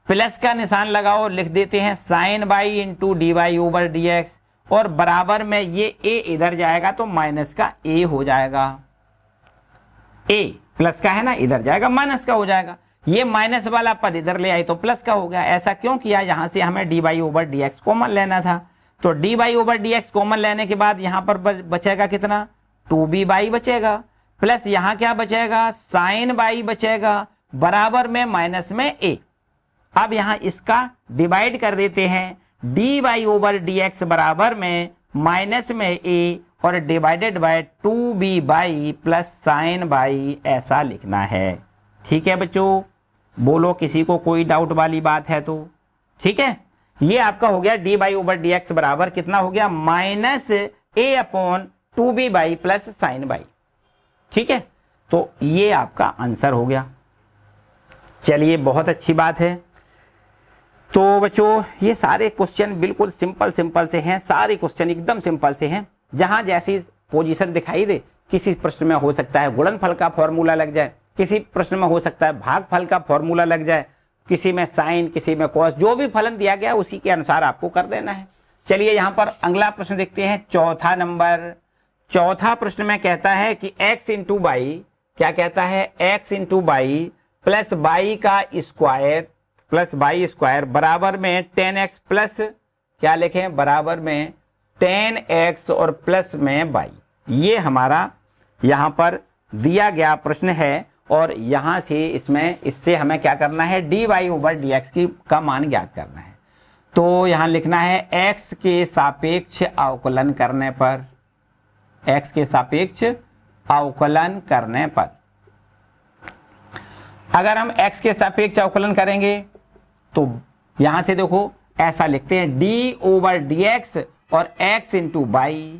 प्लस का निशान लगाओ, लिख देते हैं साइन बाई इंटू dy/dx, और बराबर में ये a इधर जाएगा तो माइनस का a हो जाएगा। a प्लस का है ना, इधर जाएगा माइनस का हो जाएगा। ये माइनस वाला पद इधर ले आई तो प्लस का हो गया। ऐसा क्यों किया, यहां से हमें dy/dx कॉमन लेना था। तो dy/dx कॉमन लेने के बाद यहां पर बचेगा कितना, 2b बाई बचेगा, प्लस यहां क्या बचेगा, साइन बाई बचेगा, बराबर में माइनस में a। अब यहां इसका डिवाइड कर देते हैं, dy/dx बराबर में माइनस में a और divided by 2b by plus sign by, ऐसा लिखना है। ठीक है बच्चों, बोलो किसी को कोई डाउट वाली बात है तो। ठीक है, ये आपका हो गया dy/dx बराबर कितना हो गया, minus a/2b by plus sign by. ठीक है, तो ये आपका आंसर हो गया। चलिए बहुत अच्छी बात है। तो बच्चों ये सारे क्वेश्चन बिल्कुल सिंपल से हैं, सारे क्वेश्चन एकदम सिंपल से हैं। जहां जैसी पोजीशन दिखाई दे, किसी प्रश्न में हो सकता है गुणनफल का फॉर्मूला लग जाए, किसी प्रश्न में हो सकता है भागफल का फॉर्मूला लग जाए, किसी में साइन, किसी में कॉस, जो भी फलन दिया गया उसी के अनुसार आपको कर देना है। चलिए यहाँ पर अगला प्रश्न देखते हैं, चौथा नंबर। चौथा प्रश्न में कहता है कि x इंटू बाई, क्या कहता है, x into by plus by का स्क्वायर प्लस बाई स्क्वायर बराबर में 10x प्लस क्या लिखें, बराबर में 10x और प्लस में बाई। ये हमारा यहाँ पर दिया गया प्रश्न है, और यहाँ से इससे हमें क्या करना है, dy/dx का मान ज्ञात करना है। तो यहाँ लिखना है x के सापेक्ष अवकलन करने पर, x के सापेक्ष अवकलन करने पर, अगर हम x के सापेक्ष अवकलन करेंगे तो यहां से देखो ऐसा लिखते हैं d/dx और x इंटू बाई।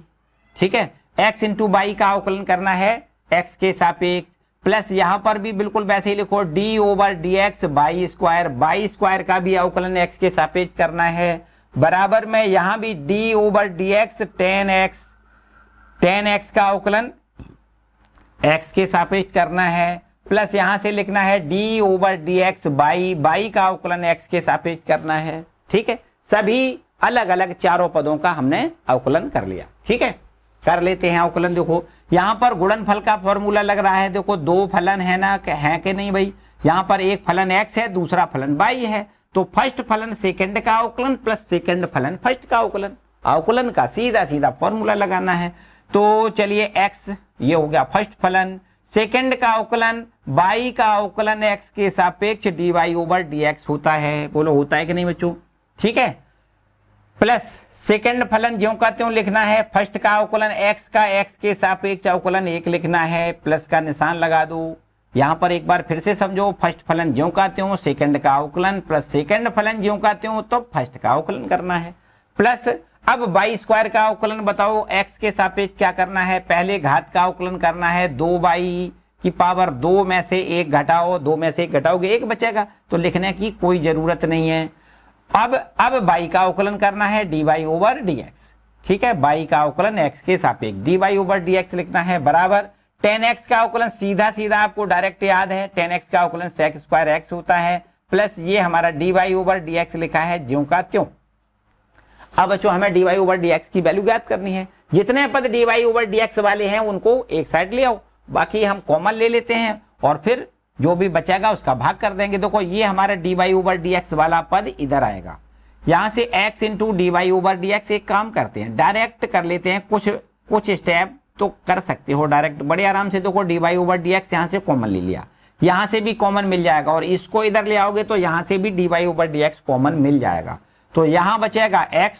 ठीक है, x इंटू बाई का अवकलन करना है x के सापेक्ष, प्लस यहां पर भी बिल्कुल वैसे ही लिखो D over d x by square का भी अवकलन एक्स के सापेक्ष करना है, बराबर में यहां भी D over d x ten x का अवकलन एक्स के सापेक्ष करना है, प्लस यहां से लिखना है d over d x by का अवकलन एक्स के सापेक्ष करना है। ठीक है, सभी अलग अलग चारों पदों का हमने अवकलन कर लिया। ठीक है, कर लेते हैं अवकलन। देखो यहां पर गुणनफल का फॉर्मूला लग रहा है, देखो दो फलन है ना, है कि नहीं भाई, यहां पर एक फलन x है, दूसरा फलन y है, तो फर्स्ट फलन सेकंड का अवकलन प्लस सेकंड फलन फर्स्ट का अवकलन का सीधा सीधा फॉर्मूला लगाना है। तो चलिए x ये हो गया फर्स्ट फलन, सेकंड का अवकलन y का अवकलन x के सापेक्ष dy ओवर dx होता है, बोलो होता है कि नहीं बच्चों। ठीक है, प्लस सेकंड फलन ज्यों का त्यों लिखना है, फर्स्ट का अवकलन x का x के सापेक्ष अवकलन 1 लिखना है, प्लस का निशान लगा दो। यहां पर एक बार फिर से समझो, फर्स्ट फलन ज्यों का त्यों सेकंड का अवकलन प्लस सेकंड फलन ज्यों का त्यों तो फर्स्ट का अवकलन करना है, प्लस अब बाई स्क्वायर का अवकलन बताओ x के सापेक्ष क्या करना है, पहले घात का अवकलन करना है, 2y की पावर 2 में से 1 घटाओ, 2 में से 1 घटाओगे 1 बचेगा, तो लिखने की कोई जरूरत नहीं है। अब बाई का अवकलन करना है dy ओवर dx। ठीक है, बाई का अवकलन x के सापेक्ष dy ओवर dx लिखना है, बराबर 10x का अवकलन सीधा सीधा आपको डायरेक्ट याद है, 10x का अवकलन sec स्क्वायर x होता है, प्लस ये हमारा dy ओवर dx लिखा है ज्यों का त्यों। अब बच्चों हमें dy ओवर dx की वैल्यू ज्ञात करनी है, जितने पद dy ओवर dx वाले हैं उनको एक साइड ले आओ, बाकी हम कॉमन ले लेते हैं और फिर जो भी बचेगा उसका भाग कर देंगे। देखो ये हमारा dy ओवर dx वाला पद इधर आएगा, यहां से x into dy over dx एक काम करते हैं डायरेक्ट कर लेते हैं, कुछ स्टेप तो कर सकते हो डायरेक्ट बड़े आराम से। देखो dy ओवर dx यहां से कॉमन ले लिया, यहां से भी कॉमन मिल जाएगा और इसको इधर ले आओगे तो यहां से भी dy ओवर dx कॉमन मिल जाएगा, तो यहां बचेगा x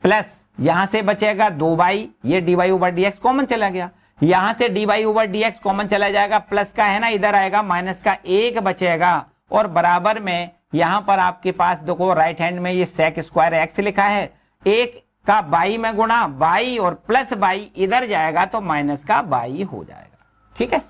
प्लस यहां से बचेगा 2y, ये dy ओवर dx कॉमन चला गया, यहां से dy ओवर dx कॉमन चला जाएगा, प्लस का है ना इधर आएगा, माइनस का 1 बचेगा और बराबर में यहां पर आपके पास देखो राइट हैंड में ये sec स्क्वायर x लिखा है, 1 का बाई में गुणा बाई और प्लस बाई इधर जाएगा तो माइनस का बाई हो जाएगा। ठीक है,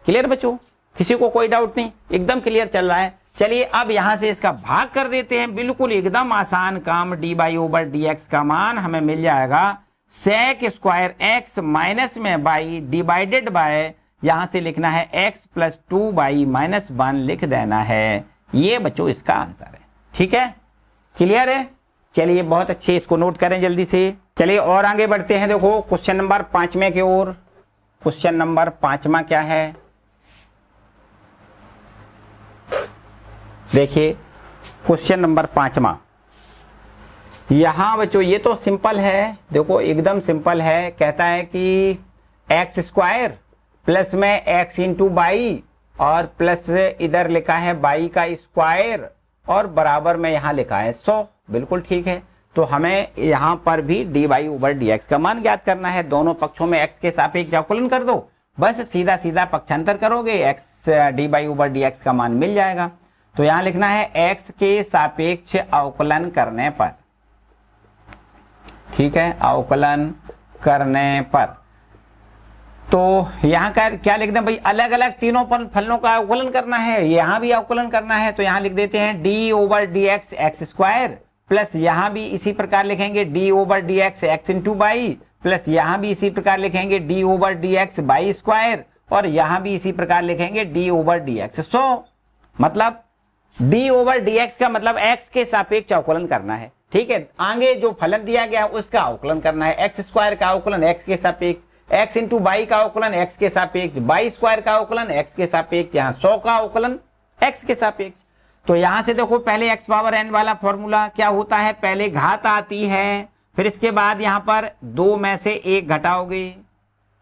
क्लियर बच्चों, किसी को कोई डाउट नहीं, एकदम क्लियर चल रहा है। चलिए अब यहां से इसका भाग कर देते हैं, बिल्कुल एकदम आसान काम, dy ओवर dx का मान हमें मिल जाएगा sec स्क्वायर x माइनस में बाई डिवाइडेड बाय यहां से लिखना है x प्लस 2y माइनस 1 लिख देना है, ये बच्चों इसका आंसर है। ठीक है, क्लियर है, चलिए बहुत अच्छे, इसको नोट करें जल्दी से। चलिए और आगे बढ़ते हैं, देखो क्वेश्चन नंबर 5वें की ओर। क्वेश्चन नंबर 5वां क्या है, देखिए क्वेश्चन नंबर 5वां, यहां बच्चों ये तो सिंपल है, देखो एकदम सिंपल है, कहता है कि एक्स स्क्वायर प्लस में एक्स इंटू बाई और प्लस इधर लिखा है बाई का स्क्वायर और बराबर में यहां लिखा है 100, बिल्कुल ठीक है। तो हमें यहां पर भी dy ओवर dx का मान ज्ञात करना है, दोनों पक्षों में x के सापेक्ष अवकलन कर दो, बस सीधा सीधा पक्षांतर करोगे x dy ओवर dx का मान मिल जाएगा। तो यहां लिखना है x के सापेक्ष अवकलन करने पर, ठीक है, अवकलन करने पर, तो यहां का क्या लिख दें भाई, अलग अलग तीनों फलनों का अवकलन करना है, यहां भी अवकलन करना है, तो यहां लिख देते हैं d over dx x square plus यहां भी इसी प्रकार लिखेंगे d over dx x into by plus यहां भी इसी प्रकार लिखेंगे d over dx by square और यहां भी इसी प्रकार लिखेंगे d ओवर dx। सो मतलब d ओवर dx का मतलब x के सापेक्ष अवकलन करना है, ठीक है, आगे जो फलन दिया गया उसका अवकलन करना है, एक्स स्क्वायर का अवकलन x के सापेक्ष, x इंटू बाई का अवकलन x के सापेक्ष, बाई स्क्वायर का अवकलन x के सापेक्ष, यहाँ 100 का अवकलन x के सापेक्ष। तो यहां से देखो पहले x पावर n वाला फॉर्मूला क्या होता है, पहले घात आती है, फिर इसके बाद यहां पर 2 में से 1 घटाओगे,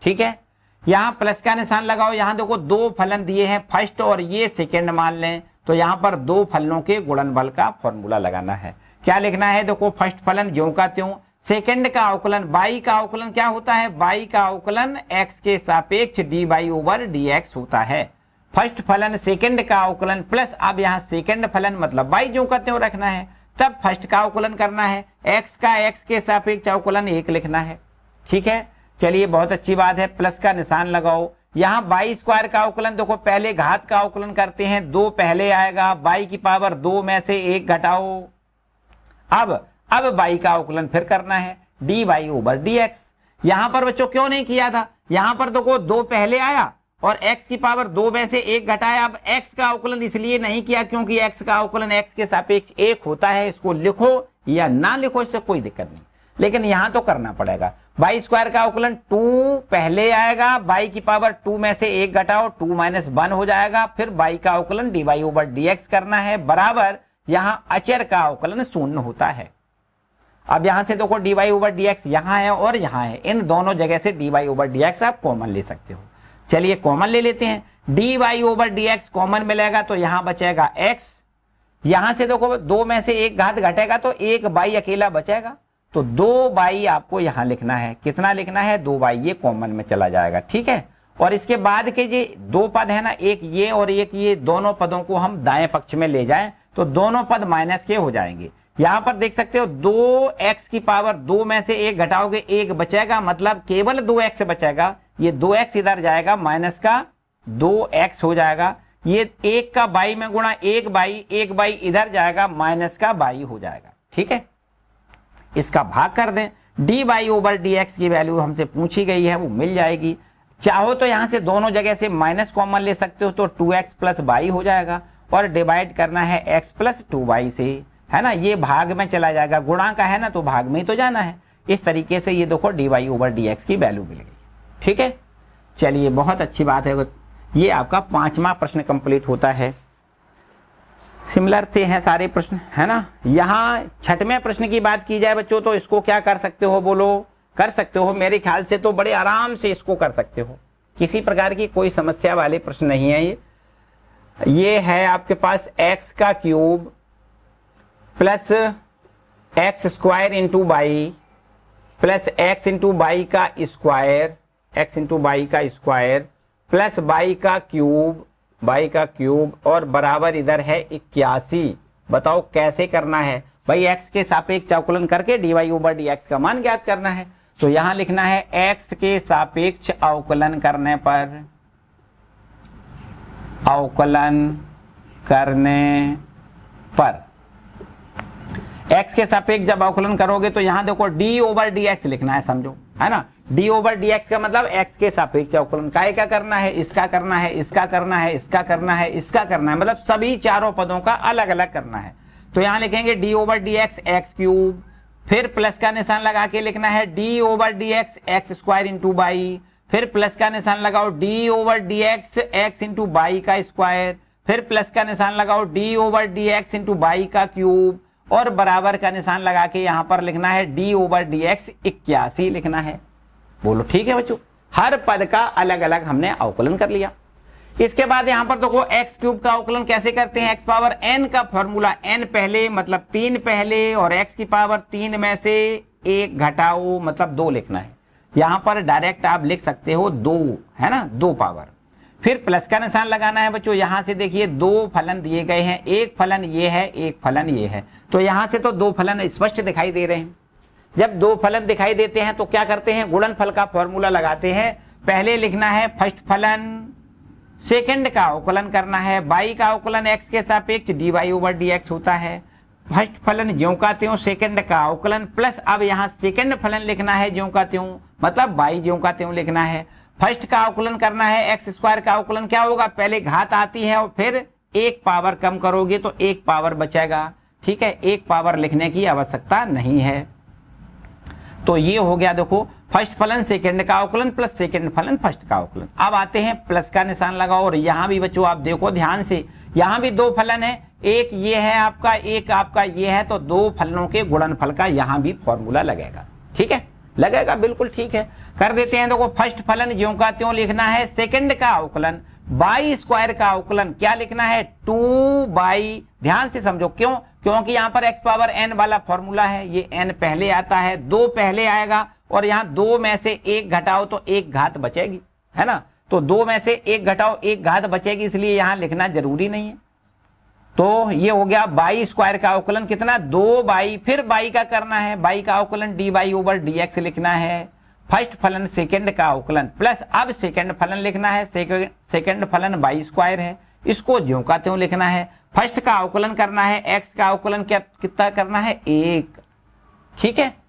ठीक है, यहां प्लस का निशान लगाओ, यहां देखो 2 फलन दिए हैं, फर्स्ट और ये सेकेंड मान लें, तो यहां पर 2 फलनों के गुणनफल का फॉर्मूला लगाना है। क्या लिखना है, देखो फर्स्ट फलन ज्यों का त्यों, सेकंड का अवकलन बाई का अवकलन क्या होता है, बाई का अवकलन x के सापेक्ष dy ओवर dx होता है, फर्स्ट फलन सेकंड का अवकलन प्लस अब यहाँ सेकंड फलन मतलब बाई ज्यों का त्यों रखना है, तब फर्स्ट का अवकलन करना है, x का x के सापेक्ष अवकलन 1 लिखना है, ठीक है। चलिए बहुत अच्छी बात है, प्लस का निशान लगाओ, यहाँ बाई स्क्वायर का अवकलन देखो, पहले घात का अवकलन करते हैं, 2 पहले आएगा, बाई की पावर 2 में से 1 घटाओ। अब बाई का अवकलन फिर करना है, d y over d x. यहां पर बच्चों क्यों नहीं किया था, यहां पर देखो 2 पहले आया और x की पावर 2 में से 1 घटाया। अब x का अवकलन इसलिए नहीं किया क्योंकि x का अवकलन x के सापेक्ष 1 होता है। इसको लिखो या ना लिखो, इससे कोई दिक्कत नहीं, लेकिन यहां तो करना पड़ेगा। बाई स्क्वायर का अवकलन 2 पहले आएगा, बाई की पावर 2 में से 1 घटाओ, 2 - 1 हो जाएगा। फिर बाई का अवकलन d y over d x करना है, बराबर यहां अचर का अवकलन 0 होता है। अब यहां से देखो d y over d x यहां है और यहां है, इन दोनों जगह से d y over d x आप कॉमन ले सकते हो। चलिए कॉमन ले लेते हैं, d y over d x common मिलेगा तो यहां बचेगा x। यहां से देखो 2 में से 1 घात घटेगा तो 1 बाई अकेला बचेगा, तो 2 बाई आपको यहां लिखना है। कितना लिखना है, 2 बाई, ये कॉमन में चला जाएगा, ठीक है। और इसके बाद के ये 2 पद है ना, एक ये और एक ये, दोनों पदों को हम दाएं पक्ष में ले जाएं तो दोनों पद माइनस के हो जाएंगे। यहां पर देख सकते हो 2x की पावर 2 में से 1 घटाओगे, 1 बचेगा, मतलब केवल 2x बचेगा। ये 2x इधर जाएगा, माइनस का 2x हो जाएगा। ये 1 का बाई में गुणा 1 बाई इधर जाएगा, माइनस का बाई हो जाएगा, ठीक है। इसका भाग कर दें, d y over d x की वैल्यू हमसे पूछी गई है, वो मिल जाएगी। चाहो तो यहां से दोनों जगह से माइनस कॉमन ले सकते हो, तो 2x प्लस बाई हो जाएगा और डिवाइड करना है x प्लस 2y से, है ना। ये भाग में चला जाएगा, गुणा का है ना तो भाग में ही तो जाना है। इस तरीके से ये देखो d y over d x की वैल्यू मिल गई, ठीक है। चलिए बहुत अच्छी बात है, ये आपका 5वां प्रश्न कंप्लीट होता है। सिमिलर से हैं सारे प्रश्न, है ना। यहाँ 6वें प्रश्न की बात की जाए बच्चों, तो इसको क्या कर सकते हो, बोलो, कर सकते हो। मेरे ख्याल से तो बड़े आराम से इसको कर सकते हो, किसी प्रकार की कोई समस्या वाले प्रश्न नहीं है। ये है आपके पास x का cube plus x square into by plus x into y का स्क्वायर, एक्स इंटू बाई का स्क्वायर प्लस बाई का क्यूब और बराबर इधर है 81। बताओ कैसे करना है भाई, x के सापेक्ष अवकलन करके d y over d x का मान ज्ञात करना है। तो यहां लिखना है x के सापेक्ष अवकलन करने पर x के सापेक्ष जब अवकलन करोगे तो यहां देखो d ओवर डी एक्स लिखना है, समझो, है ना। d ओवर डी एक्स का मतलब x के सापेक्ष अवकलन काय का करना है, इसका करना है, इसका करना है, इसका करना है, इसका करना है, मतलब सभी चारों पदों का अलग अलग करना है। तो यहां लिखेंगे d over d x x cube, फिर प्लस का निशान लगा के लिखना है d over d x x square into by, फिर प्लस का निशान लगाओ d over d x x into y का स्क्वायर, फिर प्लस का निशान लगाओ d over d x into y का क्यूब और बराबर का निशान लगा के यहां पर लिखना है d ओवर डी एक्स 81 लिखना है। बोलो ठीक है बच्चों, हर पद का अलग अलग हमने अवकलन कर लिया। इसके बाद यहां पर देखो एक्स क्यूब का अवकलन कैसे करते हैं, एक्स पावर n का फॉर्मूला, n पहले मतलब 3 पहले और x की पावर 3 में से 1 घटाओ मतलब 2 लिखना है। यहां पर डायरेक्ट आप लिख सकते हो 2, है ना, 2 पावर। फिर प्लस का निशान लगाना है बच्चों। यहां से देखिए 2 फलन दिए गए हैं, एक फलन ये है, एक फलन ये है, तो यहां से तो 2 फलन स्पष्ट दिखाई दे रहे हैं। जब 2 फलन दिखाई देते हैं तो क्या करते हैं, गुणनफल का फॉर्मूला लगाते हैं। पहले लिखना है फर्स्ट फलन, सेकंड का अवकलन करना है। बाई का अवकलन x के सापेक्ष d y over d x होता है। फर्स्ट फलन ज्यों का त्यों, सेकंड का अवकलन प्लस अब यहाँ सेकंड फलन लिखना है ज्यों का त्यों, मतलब बाई ज्यों का त्यों लिखना है। फर्स्ट का अवकलन करना है, एक्स स्क्वायर का अवकलन क्या होगा, पहले घात आती है और फिर 1 पावर कम करोगे तो 1 पावर बचेगा, ठीक है। 1 पावर लिखने की आवश्यकता नहीं है। तो ये हो गया देखो फर्स्ट फलन सेकंड का अवकलन प्लस सेकंड फलन फर्स्ट का अवकलन। अब आते हैं प्लस का निशान लगाओ और यहां भी बच्चों आप देखो ध्यान से, यहां भी 2 फलन है, एक ये है आपका, एक आपका ये है, तो 2 फलनों के गुणनफल का यहां भी फॉर्मूला लगेगा, ठीक है, लगेगा, बिल्कुल ठीक है। कर देते हैं, देखो फर्स्ट फलन ज्यों का त्यों लिखना है, सेकंड का अवकलन बाई स्क्वायर का अवकलन क्या लिखना है, 2 बाई, ध्यान से समझो क्यों, क्योंकि यहां पर x पावर n वाला फॉर्मूला है, ये n पहले आता है, 2 पहले आएगा और यहां 2 में से 1 घटाओ तो 1 घात बचेगी, है ना। तो 2 में से 1 घटाओ 1 घात बचेगी, इसलिए यहां लिखना जरूरी नहीं है। तो ये हो गया बाई स्क्वायर का अवकलन कितना, 2 बाई, फिर बाई का करना है, बाई का अवकलन d y over d x लिखना है, फर्स्ट फलन सेकंड का अवकलन प्लस, अब सेकंड फलन लिखना है, सेकंड फलन बाई स्क्वायर है, इसको ज्यों का त्यों लिखना है। फर्स्ट का अवकलन करना है, एक्स का अवकलन कितना करना है, 1, ठीक है।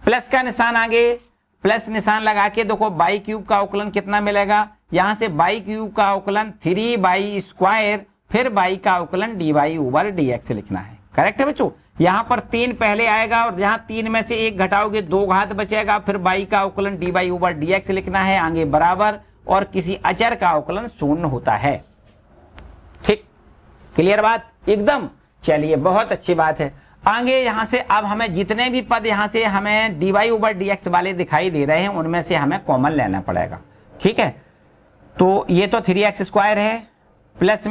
प्लस का निशान आगे, प्लस निशान लगा के देखो बाई क्यूब का अवकलन कितना मिलेगा, यहां से बाई क्यूब का अवकलन 3 बाई स्क्वायर, फिर बाई का अवकलन D y over d x लिखना है। करेक्ट है बच्चों। यहाँ पर 3 पहले आएगा और जहां 3 में से 1 घटाओगे 2 घात बचेगा, फिर बाई का अवकलन D y over d x लिखना है, आगे बराबर, और किसी अचर का अवकलन 0 होता है। ठीक, क्लियर बात एकदम। चलिए बहुत अच्छी बात है। आगे यहां से अब हमें जितने भी पद यहां से हमें d y over d x वाले दिखाई दे रहे हैं उनमें से हमें कॉमन लेना पड़ेगा। ठीक है, तो ये तो 3x स्क्वायर है, प्लस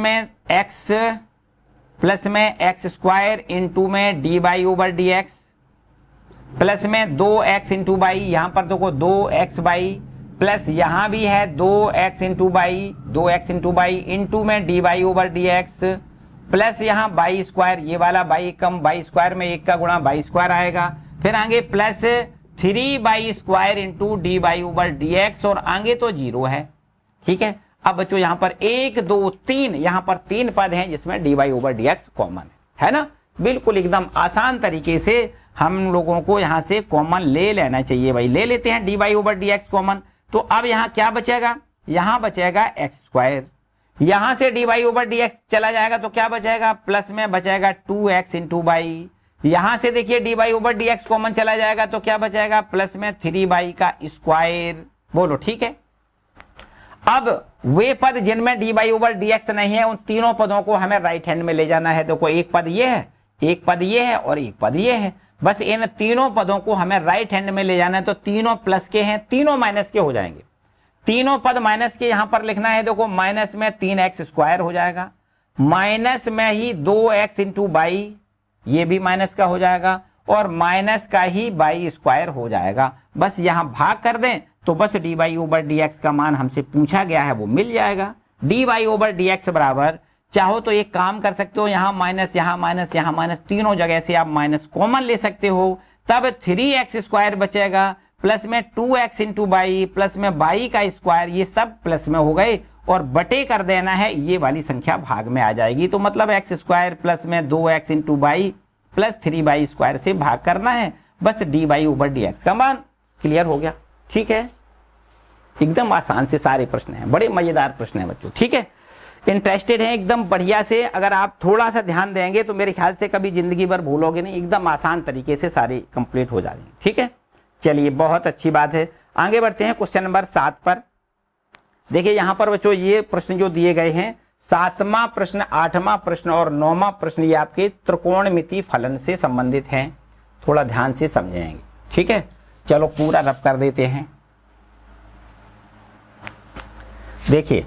में एक्स स्क्वायर इंटू में d y over d x, plus में 2x इंटू बाई, यहां पर देखो 2x बाई, प्लस यहां भी है 2x into y, 2x into y into में d y over d x, plus यहाँ बाई स्क्वायर, ये वाला बाई कम बाई स्क्वायर में 1 का गुणा बाई स्क्वायर आएगा, फिर आगे plus 3 by square into D y over d x, और आगे तो 0 है। ठीक है, अब बच्चों यहाँ पर 1 2 3, यहाँ पर 3 पद हैं जिसमें D y over d x common है ना। बिल्कुल एकदम आसान तरीके से हम लोगों को यहाँ से कॉमन ले लेना चाहिए भाई। ले लेते हैं D y over d x common. तो अब यहाँ क्या बचेगा, यहाँ बचेगा एक्स स्क्वायर, यहां से D y over d x चला जाएगा तो क्या बचेगा, प्लस में बचेगा 2x इंटू बाई, यहां से देखिए D y over d x common चला जाएगा तो क्या बचेगा, प्लस में 3 बाई का स्क्वायर। बोलो ठीक है। अब वे पद जिनमें D y over d x नहीं है उन तीनों पदों को हमें राइट हैंड में ले जाना है। देखो एक पद ये है, एक पद ये है और एक पद ये है, बस इन तीनों पदों को हमें राइट हैंड में ले जाना है। तो तीनों प्लस के हैं, तीनों माइनस के हो जाएंगे, तीनों पद माइनस के यहां पर लिखना है। देखो माइनस में 3x स्क्वायर हो जाएगा, माइनस में ही 2x इंटू बाई, ये भी माइनस का हो जाएगा, और माइनस का ही बाई स्क्वायर हो जाएगा। बस यहां भाग कर दें तो बस D y over d x का मान हमसे पूछा गया है वो मिल जाएगा। D y over d x बराबर, चाहो तो एक काम कर सकते हो, यहां माइनस यहां माइनस यहां माइनस, तीनों जगह से आप माइनस कॉमन ले सकते हो, तब 3x स्क्वायर बचेगा, प्लस में 2x इंटू बाई, प्लस में बाई का स्क्वायर, ये सब प्लस में हो गए, और बटे कर देना है, ये वाली संख्या भाग में आ जाएगी। तो मतलब एक्स स्क्वायर प्लस में 2x into by plus 3 by square से भाग करना है, बस D y over d x का मान क्लियर हो गया। ठीक है, एकदम आसान से सारे प्रश्न हैं, बड़े मजेदार प्रश्न हैं बच्चों। ठीक है, इंटरेस्टेड है एकदम बढ़िया से, अगर आप थोड़ा सा ध्यान देंगे तो मेरे ख्याल से कभी जिंदगी भर भूलोगे नहीं, एकदम आसान तरीके से सारे कंप्लीट हो जाएंगे। ठीक है, चलिए बहुत अच्छी बात है। आगे बढ़ते हैं क्वेश्चन नंबर 7 पर। देखिए यहां पर बच्चों ये प्रश्न जो दिए गए हैं, 7वां प्रश्न, 8वां प्रश्न और 9वां प्रश्न, ये आपके त्रिकोणमिति फलन से संबंधित हैं, थोड़ा ध्यान से समझेंगे। ठीक है, चलो पूरा रब कर देते हैं। देखिए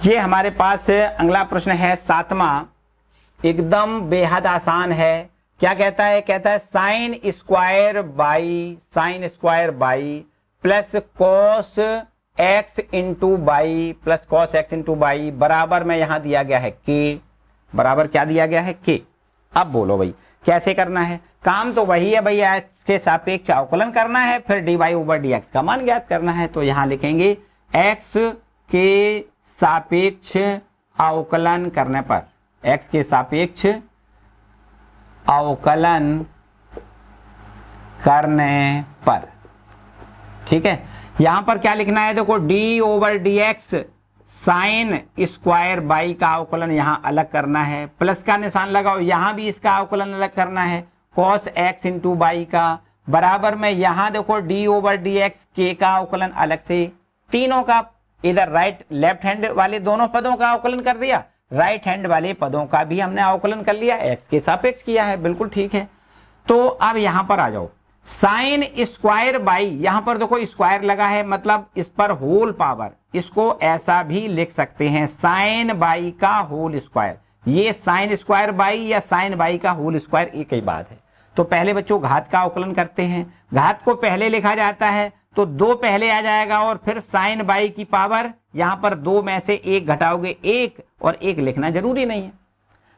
ये हमारे पास अगला प्रश्न है 7वां, एकदम बेहद आसान है। क्या कहता है, कहता है sine square y plus cos x into by plus cos x into by बराबर में यहां दिया गया है के, बराबर क्या दिया गया है, के। अब बोलो भाई कैसे करना है, काम तो वही है भैया, एक्स के सापेक्ष अवकलन करना है, फिर d y over d x का मान ज्ञात करना है। तो यहां लिखेंगे एक्स के सापेक्ष अवकलन करने पर, एक्स के सापेक्ष अवकलन करने पर, ठीक है। यहां पर क्या लिखना है, देखो D over d x sign square by का अवकलन यहां अलग करना है, प्लस का निशान लगाओ, यहां भी इसका अवकलन अलग करना है, कॉस एक्स इंटू बाई का बराबर में यहां देखो डी ओवर डी एक्स के का अवकलन अलग से, तीनों का इधर राइट लेफ्ट हैंड वाले दोनों पदों का अवकलन कर दिया, राइट हैंड वाले पदों का भी हमने अवकलन कर लिया, एक्स के सापेक्ष किया है, बिल्कुल ठीक है। तो अब यहां पर आ जाओ, साइन स्क्वायर बाई, यहां पर देखो स्क्वायर लगा है मतलब इस पर होल पावर, इसको ऐसा भी लिख सकते हैं साइन बाई का होल स्क्वायर, ये साइन स्क्वायर बाई या साइन बाई का होल स्क्वायर एक ही बात है। तो पहले बच्चों घात का अवकलन करते हैं, घात को पहले लिखा जाता है तो 2 पहले आ जाएगा और फिर साइन बाई की पावर, यहां पर 2 में से 1 घटाओगे 1, और 1 लिखना जरूरी नहीं है।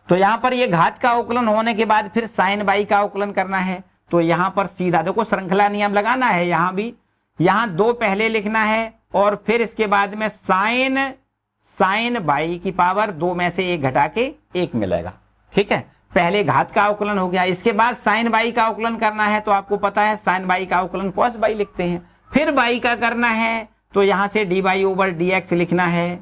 तो यहां पर ये घात का अवकलन होने के बाद फिर साइन बाई का अवकलन करना है, तो यहाँ पर सीधा देखो श्रृंखला नियम लगाना है, यहाँ भी, यहाँ 2 पहले लिखना है और फिर इसके बाद में साइन बाई की पावर 2 में से 1 घटा के 1 मिलेगा। ठीक है, पहले घात का अवकलन हो गया, इसके बाद साइन बाई का अवकलन करना है तो आपको पता है साइन बाई का अवकलन कॉस बाई लिखते हैं। फिर बाई का करना है तो यहां से D y over d x लिखना है।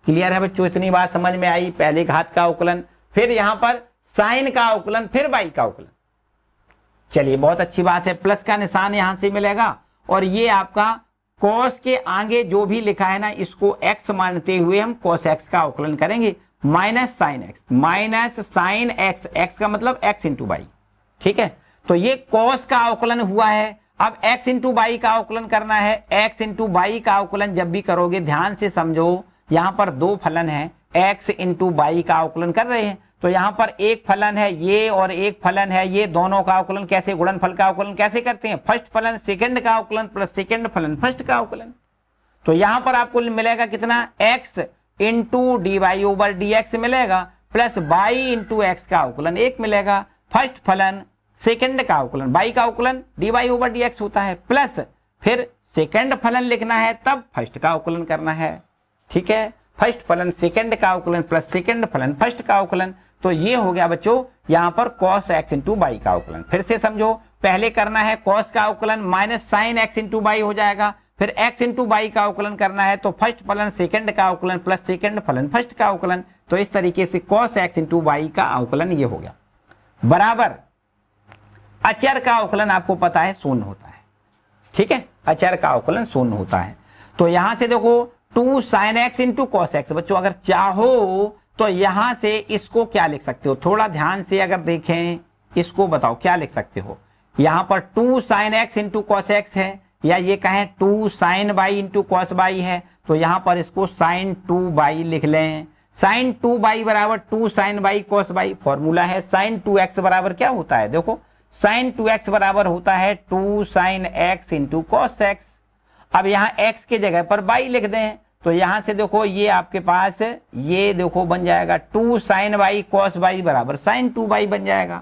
क्लियर है बच्चों, इतनी बात समझ में आई। पहले घात का अवकलन, फिर यहां पर साइन का अवकलन, फिर बाई का अवकलन। चलिए बहुत अच्छी बात है, प्लस का निशान यहां से मिलेगा और ये आपका कॉस के आगे जो भी लिखा है ना इसको एक्स मानते हुए हम कॉस एक्स का अवकलन करेंगे, माइनस साइन एक्स, एक्स का मतलब एक्स इंटू बाई। ठीक है, तो ये कॉस का अवकलन हुआ है। अब एक्स इंटू बाई का अवकलन करना है। एक्स इंटू बाई का अवकलन जब भी करोगे ध्यान से समझो, यहां पर 2 फलन है, एक्स इंटू बाई का अवकलन कर रहे हैं तो यहां पर एक फलन है ये और एक फलन है ये, दोनों का अवकलन कैसे, गुणनफल का अवकलन कैसे करते हैं, फर्स्ट फलन सेकंड का अवकलन प्लस सेकंड फलन फर्स्ट का अवकलन। तो यहां पर आपको मिलेगा कितना, x into d y over d x मिलेगा प्लस बाई इंटू एक्स का अवकलन 1 मिलेगा। फर्स्ट फलन सेकंड का अवकलन, बाई का अवकलन d y over d x होता है, प्लस फिर सेकंड फलन लिखना है तब फर्स्ट का अवकलन करना है। ठीक है, फर्स्ट फलन सेकंड का अवकलन प्लस सेकंड फलन फर्स्ट का अवकलन। तो ये हो गया बच्चों यहां पर cos x इंटू बाई का अवकलन। फिर से समझो, पहले करना है cos का अवकलन minus sine x into y हो जाएगा, फिर x इंटू बाई का अवकलन करना है तो फर्स्ट फलन सेकंड का अवकलन प्लस सेकंड फलन फर्स्ट का अवकलन। तो इस तरीके से cos x इंटू बाई का अवकलन ये हो गया। बराबर अचर का अवकलन आपको पता है शून्य होता है। ठीक है, अचर का अवकलन शून्य होता है। तो यहां से देखो 2 sin x into cos x, बच्चों अगर चाहो तो यहां से इसको क्या लिख सकते हो, थोड़ा ध्यान से अगर देखें इसको बताओ क्या लिख सकते हो। यहां पर 2 sin x into cos x है या ये कहें 2 sin by into cos by है, तो यहां पर इसको sin 2 बाई लिख लें। sin 2 बाई बराबर 2 sin by cos by, formula है sin 2x बराबर क्या होता है, देखो sin 2x बराबर होता है 2 sin x into cos x. अब यहाँ x के जगह पर बाई लिख दें तो यहां से देखो ये आपके पास ये देखो बन जाएगा 2 sin बाई कॉस बाई बराबर sin 2 बाई बन जाएगा।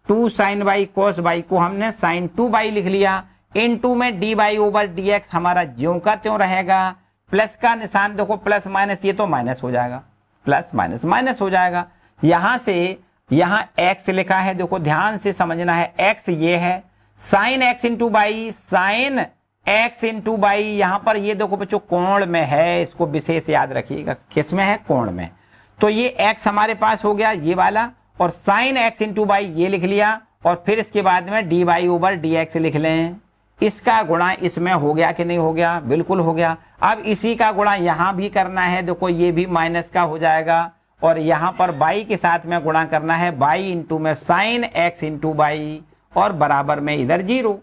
2 sin बाई कॉस बाई को हमने sin 2 बाई लिख लिया, इनटू में d y over d x हमारा ज्यों का त्यों रहेगा। प्लस का निशान देखो प्लस माइनस, ये तो माइनस हो जाएगा, प्लस माइनस माइनस हो जाएगा। यहां से यहां x लिखा है, देखो ध्यान से समझना है, x ये है sine x into y, sine x into y. यहां पर ये देखो बच्चों कोण में है, इसको विशेष याद रखिएगा, किस में है, कोण में। तो ये x हमारे पास हो गया ये वाला, और साइन x इंटू बाई ये लिख लिया, और फिर इसके बाद में d y over d x लिख लें। इसका गुणा इसमें हो गया कि नहीं हो गया, बिल्कुल हो गया। अब इसी का गुणा यहां भी करना है, देखो ये भी माइनस का हो जाएगा, और यहां पर बाई के साथ में गुणा करना है, बाई इंटू में साइन x इंटू बाई, और बराबर में इधर 0।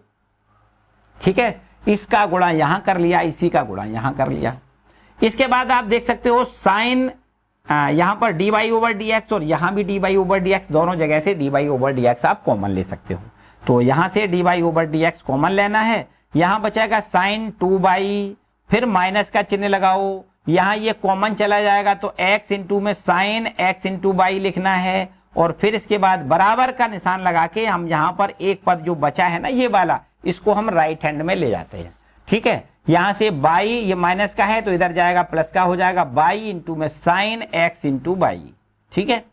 ठीक है, इसका गुणा यहां कर लिया, इसी का गुणा यहां कर लिया। इसके बाद आप देख सकते हो साइन यहां पर d y over d x और यहां भी d y over d x, दोनों जगह से d y over d x आप कॉमन ले सकते हो। तो यहां से d y over d x common लेना है, यहां बचेगा साइन 2 बाई, फिर माइनस का चिन्ह लगाओ, यहां ये कॉमन चला जाएगा तो x इंटू में साइन x इंटू बाई लिखना है, और फिर इसके बाद बराबर का निशान लगा के हम यहाँ पर एक पद जो बचा है ना ये वाला, इसको हम राइट हैंड में ले जाते हैं। ठीक है, यहां से बाई ये माइनस का है तो इधर जाएगा प्लस का हो जाएगा, बाई इंटू में साइन x इंटू बाई। ठीक है,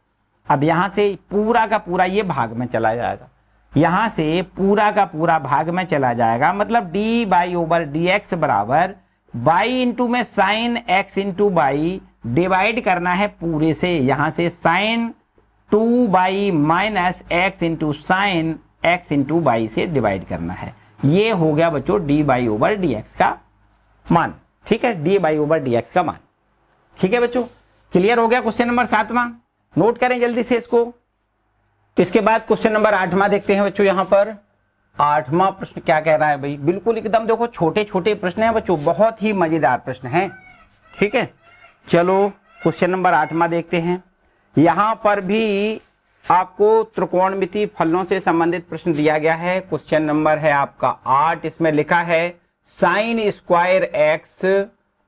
अब यहां से पूरा का पूरा ये भाग में चला जाएगा, यहां से पूरा का पूरा भाग में चला जाएगा, मतलब d y over d x बराबर बाई इंटू में sine x into y, divide करना है पूरे से, यहां से sine 2 y minus x into sine x into y से डिवाइड करना है। ये हो गया बच्चों d y over d x का मान। ठीक है, d y over d x का मान। ठीक है बच्चों, क्लियर हो गया क्वेश्चन नंबर 7वां, नोट करें जल्दी से इसको। इसके बाद क्वेश्चन नंबर 8वां देखते हैं बच्चों। यहां पर 8वां प्रश्न क्या कह रहा है भाई, बिल्कुल एकदम देखो छोटे छोटे प्रश्न हैं बच्चों, बहुत ही मजेदार प्रश्न हैं। ठीक है, चलो क्वेश्चन नंबर 8वां देखते हैं। यहां पर भी आपको त्रिकोणमिति फलनों से संबंधित प्रश्न दिया गया है। क्वेश्चन नंबर है आपका 8, इसमें लिखा है साइन स्क्वायर एक्स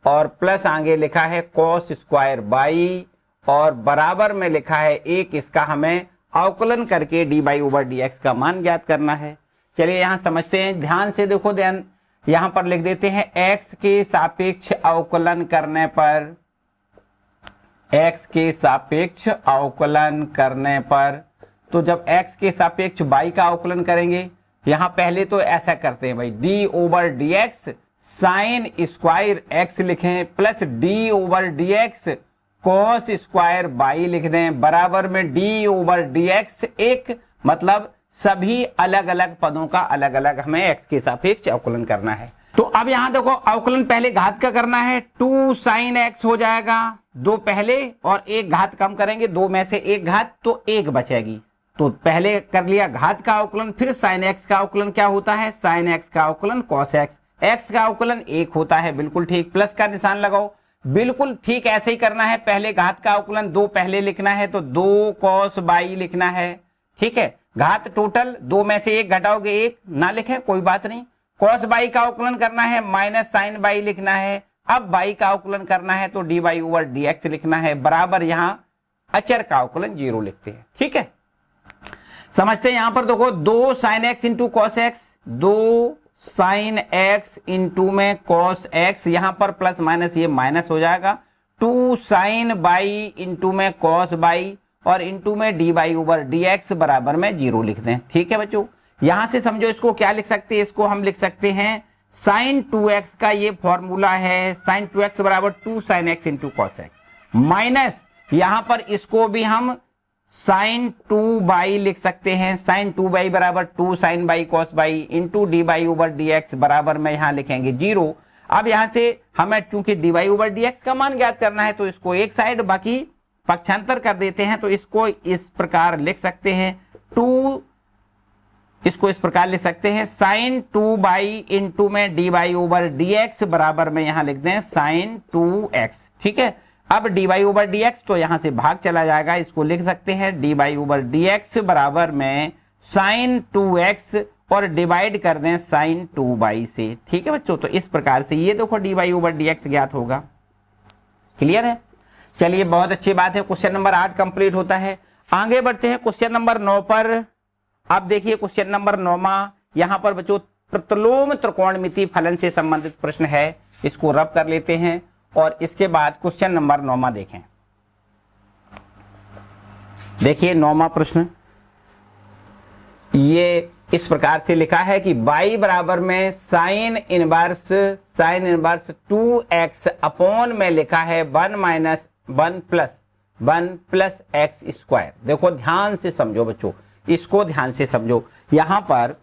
और प्लस आगे लिखा है कॉस स्क्वायर बाई, और बराबर में लिखा है एक, इसका हमें अवकलन करके D y over d x का मान ज्ञात करना है। चलिए यहाँ समझते हैं, ध्यान से देखो, ध्यान यहाँ पर लिख देते हैं x के सापेक्ष अवकलन करने पर, x के सापेक्ष अवकलन करने पर, तो जब x के सापेक्ष y का अवकलन करेंगे, यहाँ पहले तो ऐसा करते हैं भाई, d over d x sine square x लिखें plus d over d x cos square y लिख दें बराबर में d ओवर डी एक्स, एक मतलब सभी अलग अलग पदों का अलग अलग हमें x के सापेक्ष अवकलन करना है। तो अब यहां देखो अवकलन पहले घात का करना है, 2 sin x हो जाएगा, 2 पहले और एक घात कम करेंगे, 2 में से एक घात तो 1 बचेगी। तो पहले कर लिया घात का अवकलन, फिर sin x का अवकलन क्या होता है, sin x का अवकलन cos x, x का अवकलन 1 होता है, बिल्कुल ठीक, प्लस का निशान लगाओ, बिल्कुल ठीक ऐसे ही करना है। पहले घात का अवकलन 2 पहले लिखना है तो 2 cos y लिखना है, ठीक है। घात टोटल 2 में से 1 घटाओगे 1 ना लिखें कोई बात नहीं। cos y का अवकलन करना है माइनस sin y लिखना है। अब y का अवकलन करना है तो dy ओवर dx लिखना है बराबर, यहां अचर का अवकलन 0 लिखते हैं, ठीक है। समझते हैं, यहां पर देखो 2 sin x into cos x, 2 sin x into में cos x, यहां पर प्लस माइनस ये माइनस हो जाएगा, 2 sin y इंटू में cos y और इंटू में dy ओवर dx बराबर में 0 लिख दें, ठीक है बच्चों। यहां से समझो इसको क्या लिख सकते हैं, इसको हम लिख सकते हैं sin 2x का ये फॉर्मूला है, sin 2x बराबर 2 sin x into cos x, minus यहां पर इसको भी हम sin 2y लिख सकते हैं, sin 2y बराबर 2 sin y cos y into dy over dx बराबर में यहां लिखेंगे 0। अब यहां से हमें चूंकि dy ओवर dx का मान ज्ञात करना है तो इसको एक साइड बाकी पक्षांतर कर देते हैं, तो इसको इस प्रकार लिख सकते हैं 2, इसको इस प्रकार लिख सकते हैं sin 2y इंटू में dy ओवर dx बराबर में यहां लिख दें sin 2x, ठीक है। अब dy ओवर dx तो यहां से भाग चला जाएगा, इसको लिख सकते हैं dy ओवर dx बराबर में sin 2x और डिवाइड कर दें sin 2y से, ठीक है बच्चों। तो इस प्रकार से ये देखो dy ओवर dx ज्ञात होगा, क्लियर है। चलिए बहुत अच्छी बात है, क्वेश्चन नंबर 8 कंप्लीट होता है। आगे बढ़ते हैं क्वेश्चन नंबर 9 पर। अब देखिए क्वेश्चन नंबर 9वां, यहां पर बच्चों प्रतिलोम त्रिकोणमिति फलन से संबंधित प्रश्न है, इसको रब कर लेते हैं और इसके बाद क्वेश्चन नंबर 9वां देखें। देखिए 9वां प्रश्न ये इस प्रकार से लिखा है कि y बराबर में साइन इनवर्स 2x अपॉन में लिखा है 1 प्लस x स्क्वायर। देखो ध्यान से समझो बच्चों, इसको ध्यान से समझो। यहां पर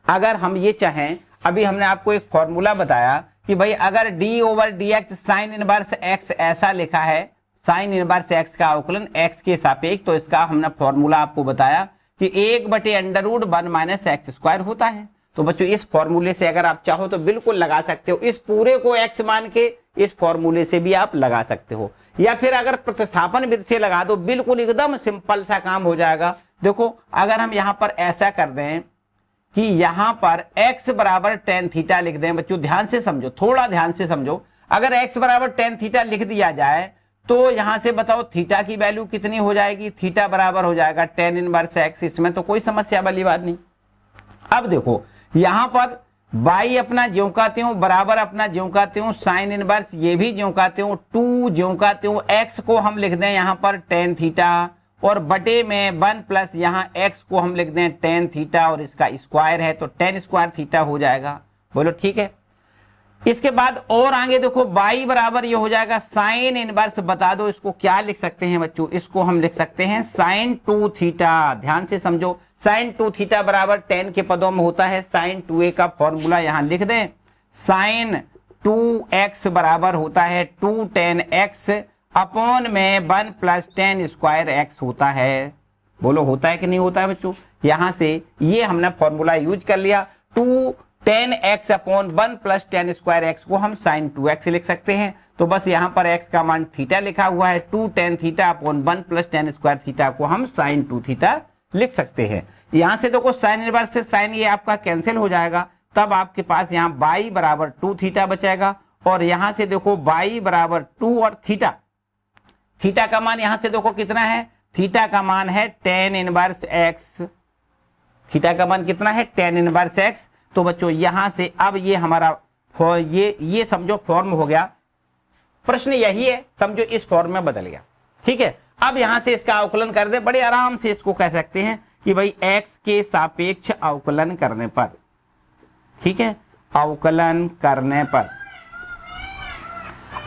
अगर हम ये चाहें, अभी हमने आपको एक फॉर्मूला बताया कि भाई अगर d over d x sine inverse x ऐसा लिखा है, साइन इनवर्स x का अवकलन x के सापेक्ष, तो इसका हमने फॉर्मूला आपको बताया कि 1/√1 माइनस एक्स स्क्वायर होता है। तो बच्चों इस फॉर्मूले से अगर आप चाहो तो बिल्कुल लगा सकते हो, इस पूरे को x मान के इस फॉर्मूले से भी आप लगा सकते हो, या फिर अगर प्रतिस्थापन विधि से लगा दो, बिल्कुल एकदम सिंपल सा काम हो जाएगा। देखो अगर हम यहां पर ऐसा कर दें कि यहां पर x बराबर tan थीटा लिख दें, बच्चों ध्यान से समझो, थोड़ा ध्यान से समझो। अगर x बराबर tan थीटा लिख दिया जाए तो यहां से बताओ थीटा की वैल्यू कितनी हो जाएगी, थीटा बराबर हो जाएगा tan इनवर्स x, इसमें तो कोई समस्या वाली बात नहीं। अब देखो यहां पर y अपना ज्यों का त्यों बराबर अपना ज्यों का त्यों साइन इनवर्स, ये भी ज्यों का त्यों 2 ज्यों का त्यों, x को हम लिख दें यहां पर tan थीटा और बटे में 1 प्लस यहाँ x को हम लिख दें tan थीटा और इसका स्क्वायर है तो tan स्क्वायर थीटा हो जाएगा। बोलो ठीक है। इसके बाद और आगे देखो y बराबर ये हो जाएगा साइन इनवर्स, बता दो इसको क्या लिख सकते हैं बच्चों, इसको हम लिख सकते हैं साइन 2 थीटा। ध्यान से समझो, साइन 2 थीटा बराबर tan के पदों में होता है साइन 2a का फॉर्मूला यहां लिख दें, साइन 2x बराबर होता है 2 tan x अपॉन में 1 प्लस tan स्क्वायर x होता है। बोलो होता है कि नहीं होता है बच्चों। यहां से ये हमने फॉर्मूला यूज कर लिया, 2 tan x upon 1 plus tan square x को हम sin 2x लिख सकते हैं। तो बस यहां पर x का मान थीटा लिखा हुआ है, 2 tan theta upon 1 plus tan square theta को हम sin 2 थीटा लिख सकते हैं। यहां से देखो साइन इनवर्स से साइन ये आपका कैंसिल हो जाएगा, तब आपके पास यहाँ y बराबर 2 थीटा बचेगा और यहां से देखो y बराबर 2 और थीटा का मान यहां से देखो कितना है, थीटा का मान है tan इनवर्स x, थीटा का मान कितना है tan इनवर्स x। तो बच्चों यहां से अब ये हमारा ये समझो फॉर्म हो गया, प्रश्न यही है, समझो इस फॉर्म में बदल गया। ठीक है, अब यहां से इसका अवकलन कर दे, बड़े आराम से इसको कह सकते हैं कि भाई x के सापेक्ष अवकलन करने पर, ठीक है, अवकलन करने पर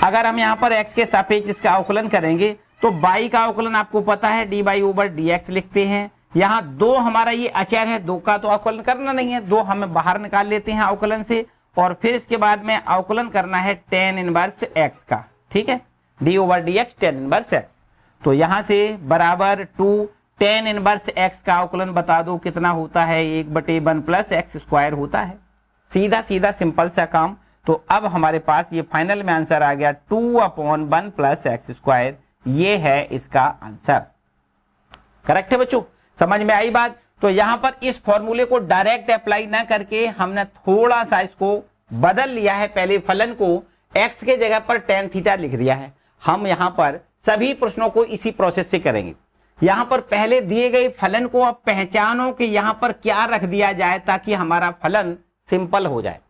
अगर हम यहां पर x के सापेक्ष इसका अवकलन करेंगे तो y का अवकलन आपको पता है dy/dx लिखते हैं। यहां दो हमारा ये अचर है, दो का तो अवकलन करना नहीं है, दो हमें बाहर निकाल लेते हैं अवकलन से, और फिर इसके बाद में अवकलन करना है tan इनवर्स x का। ठीक है, d/dx tan इनवर्स x। तो यहां से बराबर 2 tan इनवर्स x का अवकलन बता दो कितना होता है, 1/1 प्लस एक्स स्क्वायर होता है। सीधा सीधा सिंपल सा काम। तो अब हमारे पास ये फाइनल में आंसर आ गया 2/1 प्लस एक्स स्क्वायर, ये है इसका आंसर। करेक्ट है बच्चों, समझ में आई बात। तो यहां पर इस फॉर्मूले को डायरेक्ट अप्लाई ना करके हमने थोड़ा सा इसको बदल लिया है। पहले फलन को x के जगह पर tan थीटा लिख दिया है। हम यहां पर सभी प्रश्नों को इसी प्रोसेस से करेंगे। यहां पर पहले दिए गए फलन को अब पहचानो कि यहां पर क्या रख दिया जाए ताकि हमारा फलन सिंपल हो जाए।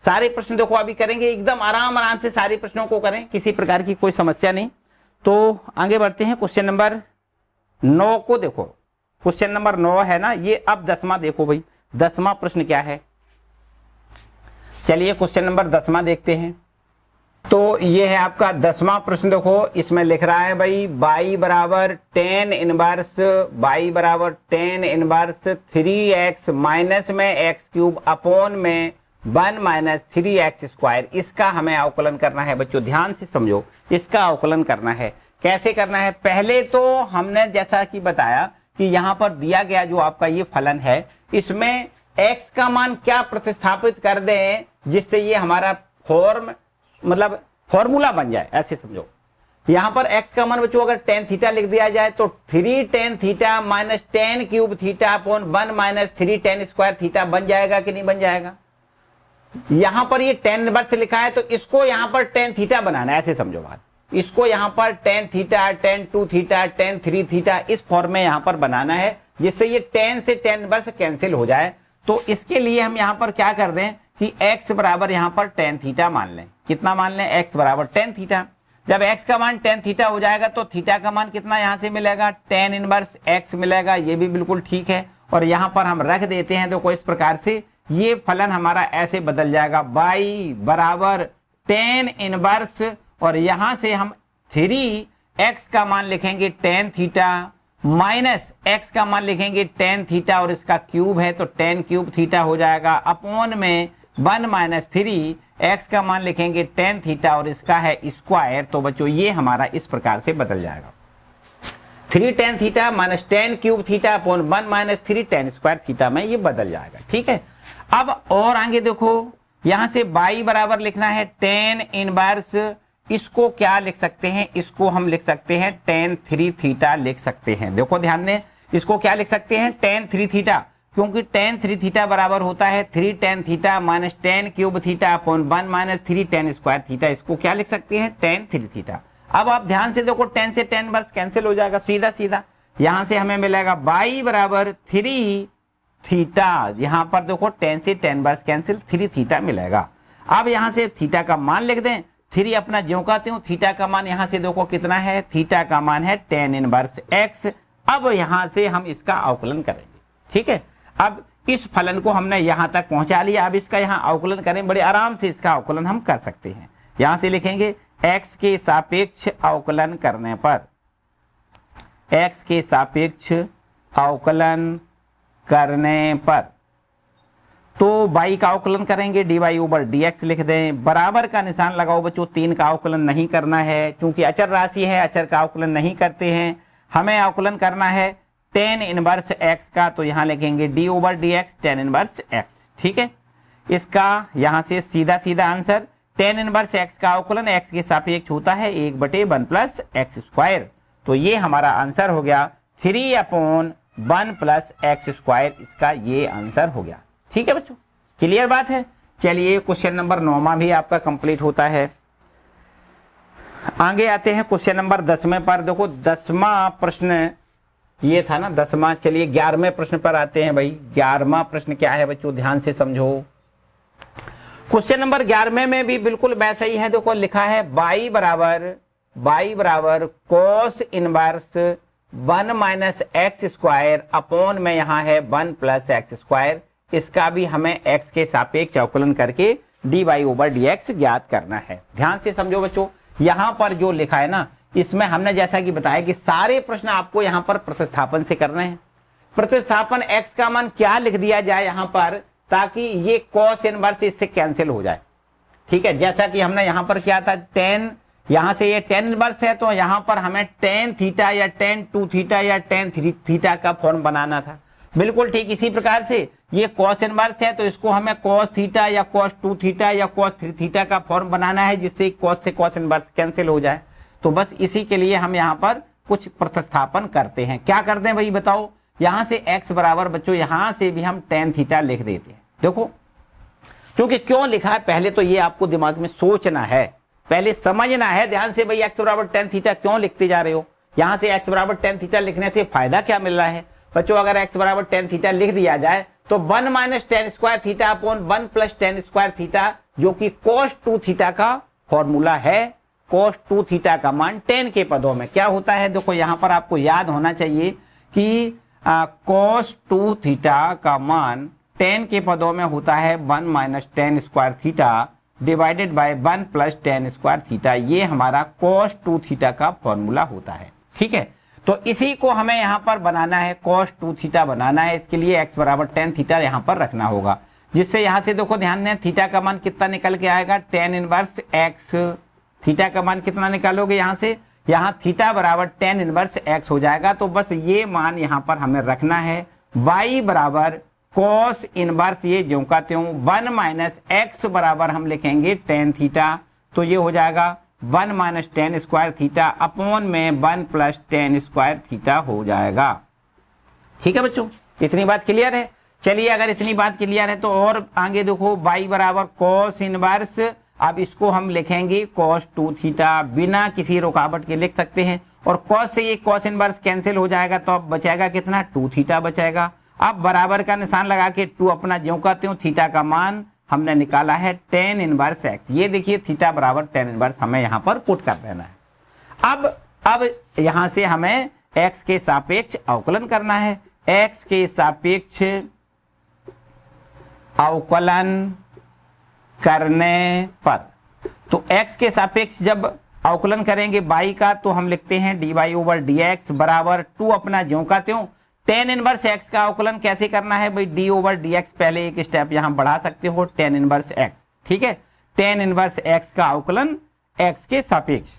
सारे प्रश्न देखो अभी करेंगे, एकदम आराम से सारे प्रश्नों को करें, किसी प्रकार की कोई समस्या नहीं। तो आगे बढ़ते हैं, क्वेश्चन नंबर 9 को देखो। क्वेश्चन नंबर 9 है ना ये। अब 10वां देखो भाई, 10वां प्रश्न क्या है। चलिए क्वेश्चन नंबर 10वां देखते हैं। तो ये है आपका 10वां प्रश्न। देखो इसमें लिख रहा है भाई y बराबर tan इनवर्स 3x माइनस में x क्यूब अपॉन में 1 माइनस 3x स्क्वायर। इसका हमें अवकलन करना है बच्चों, ध्यान से समझो, इसका अवकलन करना है। कैसे करना है, पहले तो हमने जैसा कि बताया कि यहां पर दिया गया जो आपका ये फलन है, इसमें x का मान क्या प्रतिस्थापित कर दें जिससे ये हमारा फॉर्मूला बन जाए, ऐसे समझो। यहां पर x का मान बच्चों अगर tan थीटा लिख दिया जाए तो 3 tan theta minus tan cube theta upon 1 minus 3 tan square theta बन जाएगा कि नहीं बन जाएगा। यहां पर ये tan इनवर्स लिखा है तो इसको यहां पर tan थीटा बनाना है, ऐसे समझो बात। इसको यहां पर tan theta, tan 2 theta, tan 3 theta इस फॉर्म में यहां पर बनाना है जिससे ये tan से tan इनवर्स कैंसिल हो जाए। तो इसके लिए हम यहां पर क्या कर दें कि x बराबर यहां पर tan थीटा मान लें। कितना मान लें, x बराबर tan थीटा। जब x का मान tan थीटा हो जाएगा तो थीटा का मान कितना यहां से मिलेगा, tan इनवर्स x मिलेगा। ये भी बिल्कुल ठीक है, और यहां पर हम रख देते हैं तो इस प्रकार से ये फलन हमारा ऐसे बदल जाएगा, y बराबर tan इनवर्स, और यहां से हम 3x का मान लिखेंगे tan थीटा माइनस x का मान लिखेंगे tan थीटा, और इसका क्यूब है तो tan क्यूब थीटा हो जाएगा, अपॉन में 1 माइनस 3x का मान लिखेंगे tan थीटा और इसका है स्क्वायर। तो बच्चों ये हमारा इस प्रकार से बदल जाएगा, 3 tan theta minus tan cube theta upon 1 minus 3 tan square theta में ये बदल जाएगा। ठीक है, अब और आगे देखो, यहां से y बराबर लिखना है tan इनवर्स, इसको क्या लिख सकते हैं, इसको हम लिख सकते हैं tan 3 थीटा लिख सकते हैं। देखो ध्यान दें, इसको क्या लिख सकते हैं, tan 3 थीटा, क्योंकि tan 3 थीटा बराबर होता है 3 tan theta minus tan cube theta upon 1 minus 3 tan square theta. इसको क्या लिख सकते हैं, tan 3 थीटा। अब आप ध्यान से देखो, tan से tan इनवर्स कैंसिल हो जाएगा सीधा सीधा। यहां से हमें मिलेगा y बराबर 3 थीटा, यहां पर देखो tan से tan इनवर्स कैंसिल, 3 थीटा मिलेगा। अब यहां से थीटा का मान लिख दें, 3 अपना ज्यों कहते हो, थीटा का मान यहां से देखो कितना है, थीटा का मान है tan इनवर्स x। अब यहां से हम इसका अवकलन करेंगे। ठीक है, अब इस फलन को हमने यहां तक पहुंचा लिया, अब इसका यहां अवकलन करें, बड़े आराम से इसका अवकलन हम कर सकते हैं। यहां से लिखेंगे x के सापेक्ष अवकलन करने पर, x के सापेक्ष अवकलन करने पर तो y का अवकलन करेंगे, dy/dx लिख दें, बराबर का निशान लगाओ बच्चों। 3 का अवकलन नहीं करना है क्योंकि अचर राशि है, अचर का अवकलन नहीं करते हैं। हमें अवकलन करना है tan इनवर्स x का, तो यहां लिखेंगे d/dx tan इनवर्स x। ठीक है, इसका यहां से सीधा सीधा आंसर tan इनवर्स x का अवकलन x के सापेक्ष होता है 1/1 प्लस एक्स स्क्वायर। तो ये हमारा आंसर हो गया 3/1 प्लस एक्स स्क्वायर, इसका ये आंसर हो गया। ठीक है बच्चों, क्लियर बात है। चलिए क्वेश्चन नंबर 9वां भी आपका कंप्लीट होता है। आगे आते हैं क्वेश्चन नंबर 10वें पर। देखो 10वां प्रश्न ये था ना 10वां। चलिए 11वें प्रश्न पर आते हैं भाई। 11वां प्रश्न क्या है बच्चों, ध्यान से समझो। क्वेश्चन नंबर 11वें में भी बिल्कुल वैसा ही है। देखो लिखा है y बराबर cos inverse 1 minus x square upon में यहाँ है 1 प्लस एक्स स्क्वायर। इसका भी हमें x के सापेक्ष अवकलन करके dy/dx ज्ञात करना है। ध्यान से समझो बच्चों, यहाँ पर जो लिखा है ना, इसमें हमने जैसा कि बताया कि सारे प्रश्न आपको यहाँ पर प्रतिस्थापन से करने हैं। प्रतिस्थापन x का मान क्या लिख दिया जाए यहाँ पर, ताकि ये cos इनवर्स इससे कैंसिल हो जाए। ठीक है, जैसा कि हमने यहाँ पर किया था tan, यहाँ से ये tan इनवर्स है तो यहाँ पर हमें tan थीटा या tan 2 थीटा या tan 3 थीटा का फॉर्म बनाना था। बिल्कुल ठीक इसी प्रकार से ये cos इनवर्स है तो इसको हमें cos थीटा या cos 2 थीटा या cos 3 थीटा का फॉर्म बनाना है, जिससे cos से cos इनवर्स कैंसिल हो जाए। तो बस इसी के लिए हम यहाँ पर कुछ प्रतिस्थापन करते हैं। क्या करते हैं भाई बताओ, यहाँ से x बराबर बच्चों यहाँ से भी हम tan थीटा लिख देते हैं। देखो क्योंकि क्यों लिखा है पहले तो ये आपको दिमाग में सोचना है, पहले समझना है ध्यान से भाई। x बराबर tan थीटा क्यों लिखते जा रहे हो, यहाँ से x बराबर tan थीटा लिखने से फायदा क्या मिल रहा है बच्चों। अगर x बराबर tan थीटा लिख दिया जाए तो 1 minus tan square theta upon 1 plus tan square theta, जो कि cos 2 थीटा का फॉर्मूला है। cos 2 थीटा का मान tan के पदों में क्या होता है, देखो यहाँ पर आपको याद होना चाहिए कि cos 2 थीटा का मान tan के पदों में होता है 1 minus tan square theta divided by 1 plus tan square theta. ये हमारा cos 2 थीटा का फॉर्मूला होता है। ठीक है, तो इसी को हमें यहाँ पर बनाना है, cos 2 थीटा बनाना है। इसके लिए x बराबर tan थीटा यहाँ पर रखना होगा, जिससे यहाँ से देखो ध्यान दें थीटा का मान कितना निकल के आएगा, tan इनवर्स x। थीटा का मान कितना निकालोगे यहाँ से, यहाँ थीटा बराबर tan इनवर्स x हो जाएगा। तो बस ये मान यहाँ पर हमें रखना है। y बराबर cos इनवर्स ये ज्यों का त्यों 1 माइनस x बराबर हम लिखेंगे tan थीटा, तो ये हो जाएगा 1 minus tan square theta upon में 1 प्लस tan स्क्वायर थीटा हो जाएगा। ठीक है बच्चों, इतनी बात क्लियर है। चलिए अगर इतनी बात क्लियर है तो और आगे देखो y बराबर cos इनवर्स, अब इसको हम लिखेंगे cos 2 थीटा, बिना किसी रुकावट के लिख सकते हैं। और cos से ये cos इनवर्स कैंसिल हो जाएगा तो अब बचेगा कितना, 2 थीटा बचेगा। अब बराबर का निशान लगा के 2 अपना ज्यों का त्यों, थीटा का मान हमने निकाला है tan इनवर्स x। ये देखिए थीटा बराबर tan इनवर्स हमें यहाँ पर पुट कर देना है। अब यहाँ से हमें x के सापेक्ष अवकलन करना है। x के सापेक्ष अवकलन करने पर, तो x के सापेक्ष जब अवकलन करेंगे y का तो हम लिखते हैं dy/dx बराबर 2 अपना ज्यों का त्यों। tan इनवर्स x का अवकलन कैसे करना है भाई, d/dx पहले एक स्टेप यहां बढ़ा सकते हो, tan इनवर्स x। ठीक है, tan इनवर्स x का अवकलन x के सापेक्ष।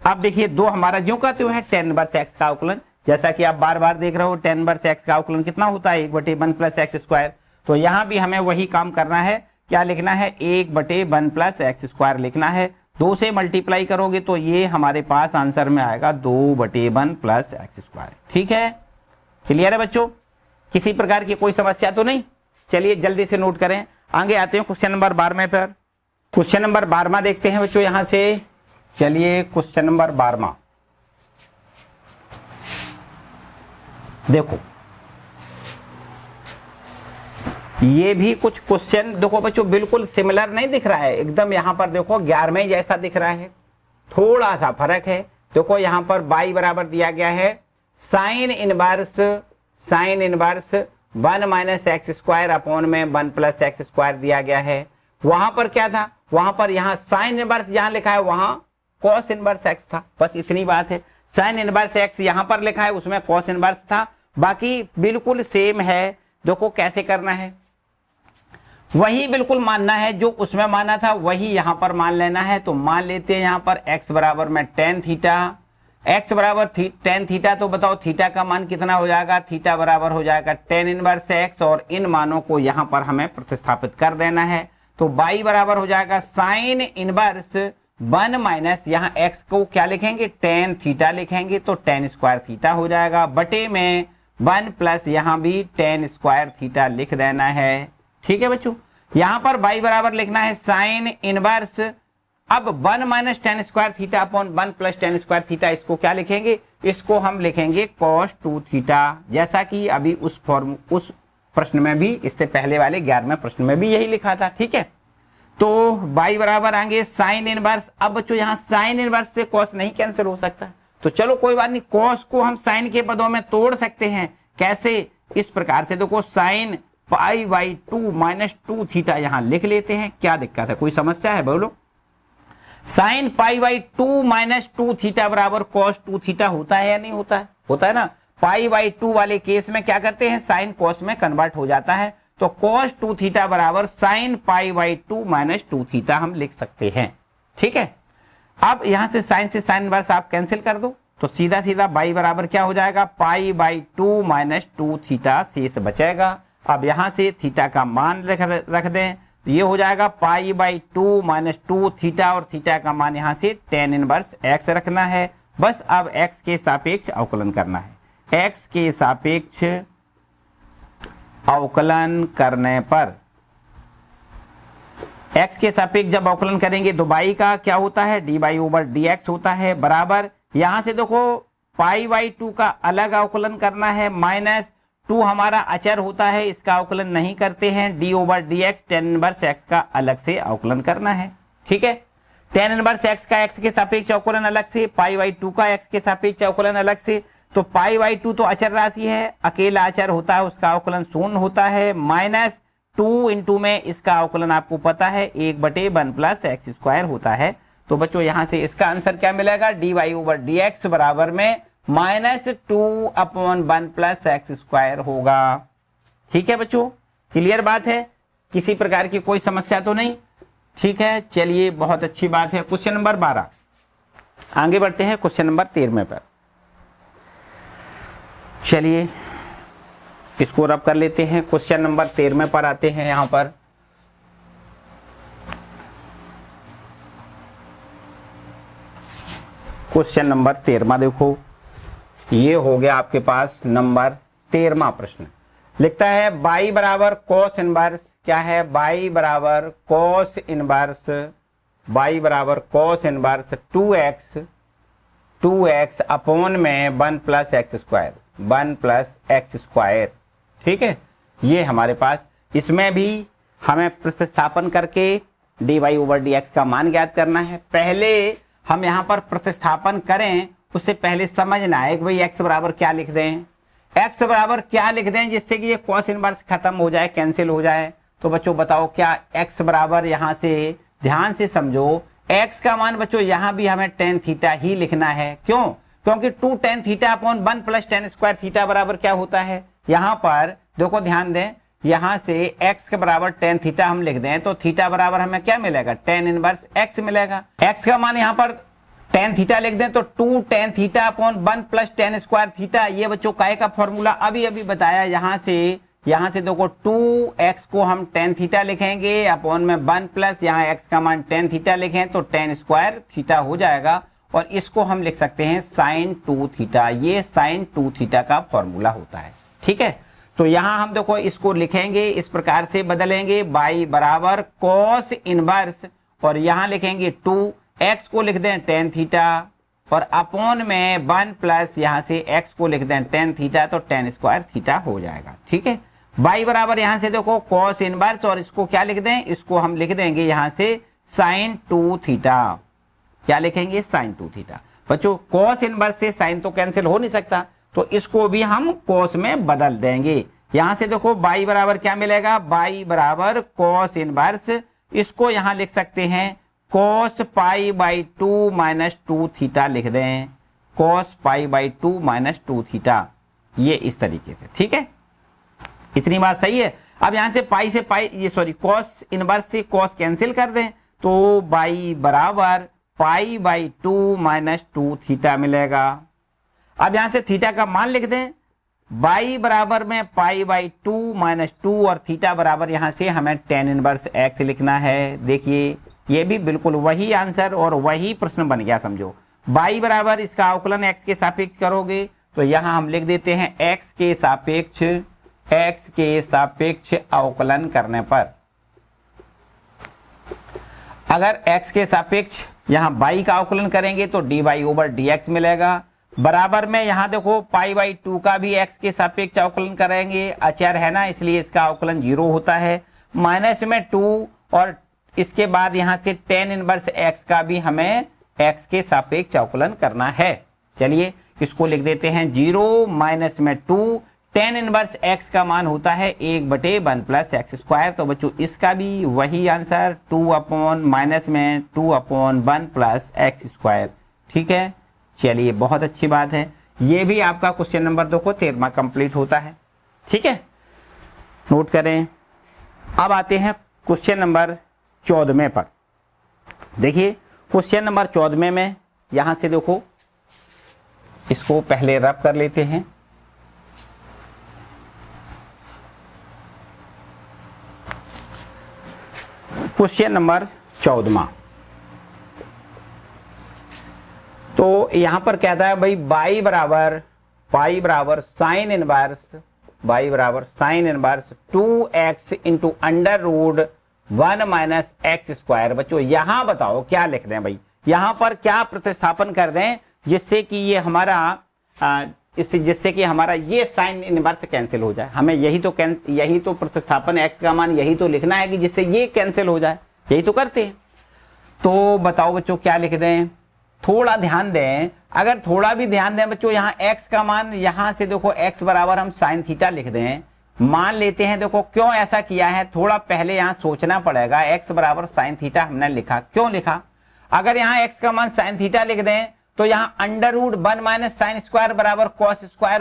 अब देखिए 2 हमारा ज्यों का त्यों है, tan इनवर्स x का अवकलन, जैसा कि आप बार बार देख रहे हो tan इनवर्स x का अवकलन कितना होता है, 1/1 प्लस एक्स स्क्वायर। तो यहां भी हमें वही काम करना है, क्या लिखना है, 1/1 प्लस एक्स स्क्वायर लिखना है। 2 से मल्टीप्लाई करोगे तो ये हमारे पास आंसर में आएगा 2/1 प्लस एक्स स्क्वायर। ठीक है, क्लियर है बच्चों, किसी प्रकार की कोई समस्या तो नहीं। चलिए जल्दी से नोट करें, आगे आते हैं क्वेश्चन नंबर 12 पर। क्वेश्चन नंबर 12 देखते हैं बच्चों यहां से। चलिए क्वेश्चन नंबर 12 देखो, ये भी कुछ क्वेश्चन देखो बच्चों बिल्कुल सिमिलर नहीं दिख रहा है एकदम। यहां पर देखो 11वें जैसा दिख रहा है, थोड़ा सा फर्क है। देखो यहां पर y बराबर दिया गया है sine inverse 1 minus x square upon में 1 प्लस एक्स स्क्वायर दिया गया है। वहां पर क्या था, वहां पर यहाँ साइन इनवर्स जहां लिखा है वहां कॉस इनवर्स एक्स था, बस इतनी बात है। साइन इनवर्स एक्स यहां पर लिखा है उसमें कॉस इनवर्स था, बाकी बिल्कुल सेम है। देखो कैसे करना है, वही बिल्कुल मानना है जो उसमें माना था वही यहां पर मान लेना है। तो मान लेते हैं यहां पर x बराबर में tan थीटा, x बराबर tan थीटा, तो बताओ थीटा का मान कितना हो जाएगा, थीटा बराबर हो जाएगा tan इनवर्स x, और इन मानों को यहां पर हमें प्रतिस्थापित कर देना है। तो y बराबर हो जाएगा साइन इनवर्स 1 माइनस यहाँ x को क्या लिखेंगे, tan थीटा लिखेंगे, तो tan स्क्वायर थीटा हो जाएगा, बटे में 1 प्लस यहाँ भी tan स्क्वायर थीटा लिख देना है। ठीक है बच्चों, यहां पर y बराबर लिखना है साइन इनवर्स अब 1 minus ten square theta upon 1 plus ten square theta, इसको क्या लिखेंगे, इसको हम लिखेंगे cos 2 थीटा, जैसा कि अभी उस प्रश्न में भी, इससे पहले वाले 11वें प्रश्न में भी यही लिखा था। ठीक है, तो y बराबर आएंगे साइन इनवर्स। अब बच्चों यहाँ साइन इनवर्स से cos नहीं कैंसिल हो सकता, तो चलो कोई बात नहीं, cos को हम साइन के पदों में तोड़ सकते हैं। कैसे, इस प्रकार से देखो, sine pi by 2 minus 2 theta यहाँ लिख लेते हैं। क्या दिक्कत है, कोई समस्या है बोलो? Sine pi by 2 minus 2 theta बराबर cos 2 थीटा होता है या नहीं होता है? होता है ना। पाई बाई 2 वाले केस में क्या करते हैं, साइन cos में कन्वर्ट हो जाता है, तो cos 2 थीटा बराबर sine pi by 2 minus 2 theta हम लिख सकते हैं। ठीक है, अब यहां से साइन इनवर्स आप कैंसिल कर दो, तो सीधा सीधा बाई बराबर क्या हो जाएगा, पाई बाई 2 माइनस 2 थीटा शेष बचेगा। अब यहां से थीटा का मान रख दें, ये हो जाएगा पाई बाई 2 माइनस 2 थीटा, और थीटा का मान यहां से टेन इनवर्स एक्स रखना है। बस अब एक्स के सापेक्ष अवकलन करना है। एक्स के सापेक्ष अवकलन करने पर, एक्स के सापेक्ष जब अवकलन करेंगे तो बाई का क्या होता है, d y over d x होता है, बराबर यहां से देखो पाई बाई 2 का अलग अवकलन करना है, माइनस 2 हमारा अचर होता है, इसका अवकलन नहीं करते हैं, D over d x tan inverse x का अलग से अवकलन करना है। ठीक है, टेन इनवर्स एक्स का एक्स के सापेक्ष अवकलन अलग से, पाई बाई 2 का एक्स के सापेक्ष अवकलन अलग से। तो पाई बाई 2 तो अचर राशि है, अकेला अचर होता है, उसका अवकलन शून्य होता है, माइनस 2 इंटू में इसका अवकलन आपको पता है 1/1 प्लस एक्स स्क्वायर होता है। तो बच्चों यहां से इसका आंसर क्या मिलेगा, d y over d x बराबर में माइनस 2/1 प्लस एक्स स्क्वायर होगा। ठीक है बच्चों, क्लियर बात है, किसी प्रकार की कोई समस्या तो नहीं? ठीक है, चलिए बहुत अच्छी बात है। क्वेश्चन नंबर 12, आगे बढ़ते हैं क्वेश्चन नंबर 13 पर। चलिए इसको रब कर लेते हैं, क्वेश्चन नंबर 13 पर आते हैं। यहां पर क्वेश्चन नंबर 13 देखो, ये हो गया आपके पास नंबर 13वां प्रश्न। लिखता है बाई बराबर कॉस इनवर्स, क्या है, बाई बराबर कॉस इनवर्स, बाई बराबर कॉस इनवर्स 2x अपॉन में 1 plus x square, 1 plus x square. ठीक है, ये हमारे पास, इसमें भी हमें प्रतिस्थापन करके d y over d x का मान ज्ञात करना है। पहले हम यहाँ पर प्रतिस्थापन करें, उससे पहले समझना है कि भाई एक्स बराबर क्या लिख दें, एक्स बराबर क्या लिख दें जिससे कि ये कॉस इनवर्स खत्म हो जाए, कैंसिल हो जाए। तो बच्चों बताओ क्या एक्स बराबर, यहाँ से ध्यान से समझो, एक्स का मान बच्चों यहाँ भी हमें टेन थीटा ही लिखना है। क्यों? क्योंकि 2 tan theta upon 1 plus ten square theta बराबर क्या होता है, यहाँ पर देखो ध्यान दें, यहाँ से x के बराबर टेन थीटा हम लिख दें तो थीटा बराबर हमें क्या मिलेगा, टेन इनवर्स x मिलेगा। x का मान यहाँ पर टेन थीटा लिख दें तो 2 tan theta upon 1 plus ten square theta. ये बच्चों काय का फॉर्मूला अभी अभी बताया, यहाँ से देखो 2x को हम टेन थीटा लिखेंगे अपॉन में 1 प्लस यहाँ x का मान टेन थीटा लिखें तो टेन स्क्वायर थीटा हो जाएगा, और इसको हम लिख सकते हैं साइन 2 थीटा। ये साइन 2 थीटा का फॉर्मूला होता है। ठीक है, तो यहां हम देखो इसको लिखेंगे, इस प्रकार से बदलेंगे, बाई बराबर कॉस इनवर्स, और यहां लिखेंगे 2x को लिख दें टेन थीटा, और अपॉन में 1 प्लस यहां से x को लिख दें टेन थीटा, तो टेन स्क्वायर थीटा हो जाएगा। ठीक है, बाई बराबर यहां से देखो कॉस इनवर्स, और इसको क्या लिख दें, इसको हम लिख देंगे यहां से साइन 2 थीटा। क्या लिखेंगे, साइन 2 थीटा। बच्चों कॉस इनवर्स से साइन तो कैंसिल हो नहीं सकता, तो इसको भी हम कॉस में बदल देंगे। यहां से देखो बाई बराबर क्या मिलेगा, बाई बराबर कॉस इनवर्स, इसको यहां लिख सकते हैं cos pi by 2 minus 2 theta लिख दें, cos pi by 2 minus 2 theta, ये इस तरीके से। ठीक है, इतनी बात सही है। अब यहां से पाई से पाई, ये सॉरी कॉस इनवर्स से कॉस कैंसिल कर दें तो बाई बराबर पाई बाई 2 माइनस 2 थीटा मिलेगा। अब यहां से थीटा का मान लिख दें, बाई बराबर में पाई बाई 2 माइनस 2, और थीटा बराबर यहां से हमें टेन इनवर्स एक्स लिखना है। देखिए ये भी बिल्कुल वही आंसर और वही प्रश्न बन गया, समझो। बाई बराबर इसका अवकलन एक्स के सापेक्ष करोगे तो यहां हम लिख देते हैं एक्स के सापेक्ष अवकलन करने पर, अगर x के सापेक्ष यहाँ y का अवकलन करेंगे तो dy/dx मिलेगा। बराबर में यहाँ देखो π/2 का भी x के सापेक्ष अवकलन करेंगे, अचर है ना, इसलिए इसका अवकलन 0 होता है। माइनस में 2 और इसके बाद यहाँ से tan इनवर्स x का भी हमें x के सापेक्ष अवकलन करना है। चलिए इसको लिख देते हैं 0 माइनस में 2, tan इनवर्स x का मान होता है 1/1 + x²। तो बच्चों इसका भी वही आंसर 2 माइनस में 2/1 + x²। ठीक है, चलिए बहुत अच्छी बात है। ये भी आपका क्वेश्चन नंबर 2 को 13वां कंप्लीट होता है। ठीक है, नोट करें। अब आते हैं क्वेश्चन नंबर 14वें पर। देखिए क्वेश्चन नंबर 14वें में यहां से देखो, इसको पहले रब कर लेते हैं। क्वेश्चन नंबर 14वां, तो यहां पर कहता है भाई y बराबर sine inverse 2x into √1 - x²। बच्चों यहां बताओ क्या लिख दें भाई, यहां पर क्या प्रतिस्थापन कर दें जिससे कि ये हमारा जिससे कि हमारा ये साइन इनवर्स कैंसिल हो जाए। हमें यही तो प्रतिस्थापन x का मान यही तो लिखना है कि जिससे ये कैंसिल हो जाए, यही तो करते हैं। तो बताओ बच्चों क्या लिख दें, थोड़ा ध्यान दें। अगर थोड़ा भी ध्यान दें बच्चों, यहाँ x का मान यहां से देखो x बराबर हम साइन थीटा लिख दें, मान लेते हैं। देखो क्यों ऐसा किया है, थोड़ा पहले यहाँ सोचना पड़ेगा। x बराबर साइन थीटा हमने लिखा, क्यों लिखा? अगर यहाँ x का मान साइन थीटा लिख दें तो यहाँ √1 - sin² बराबर cos²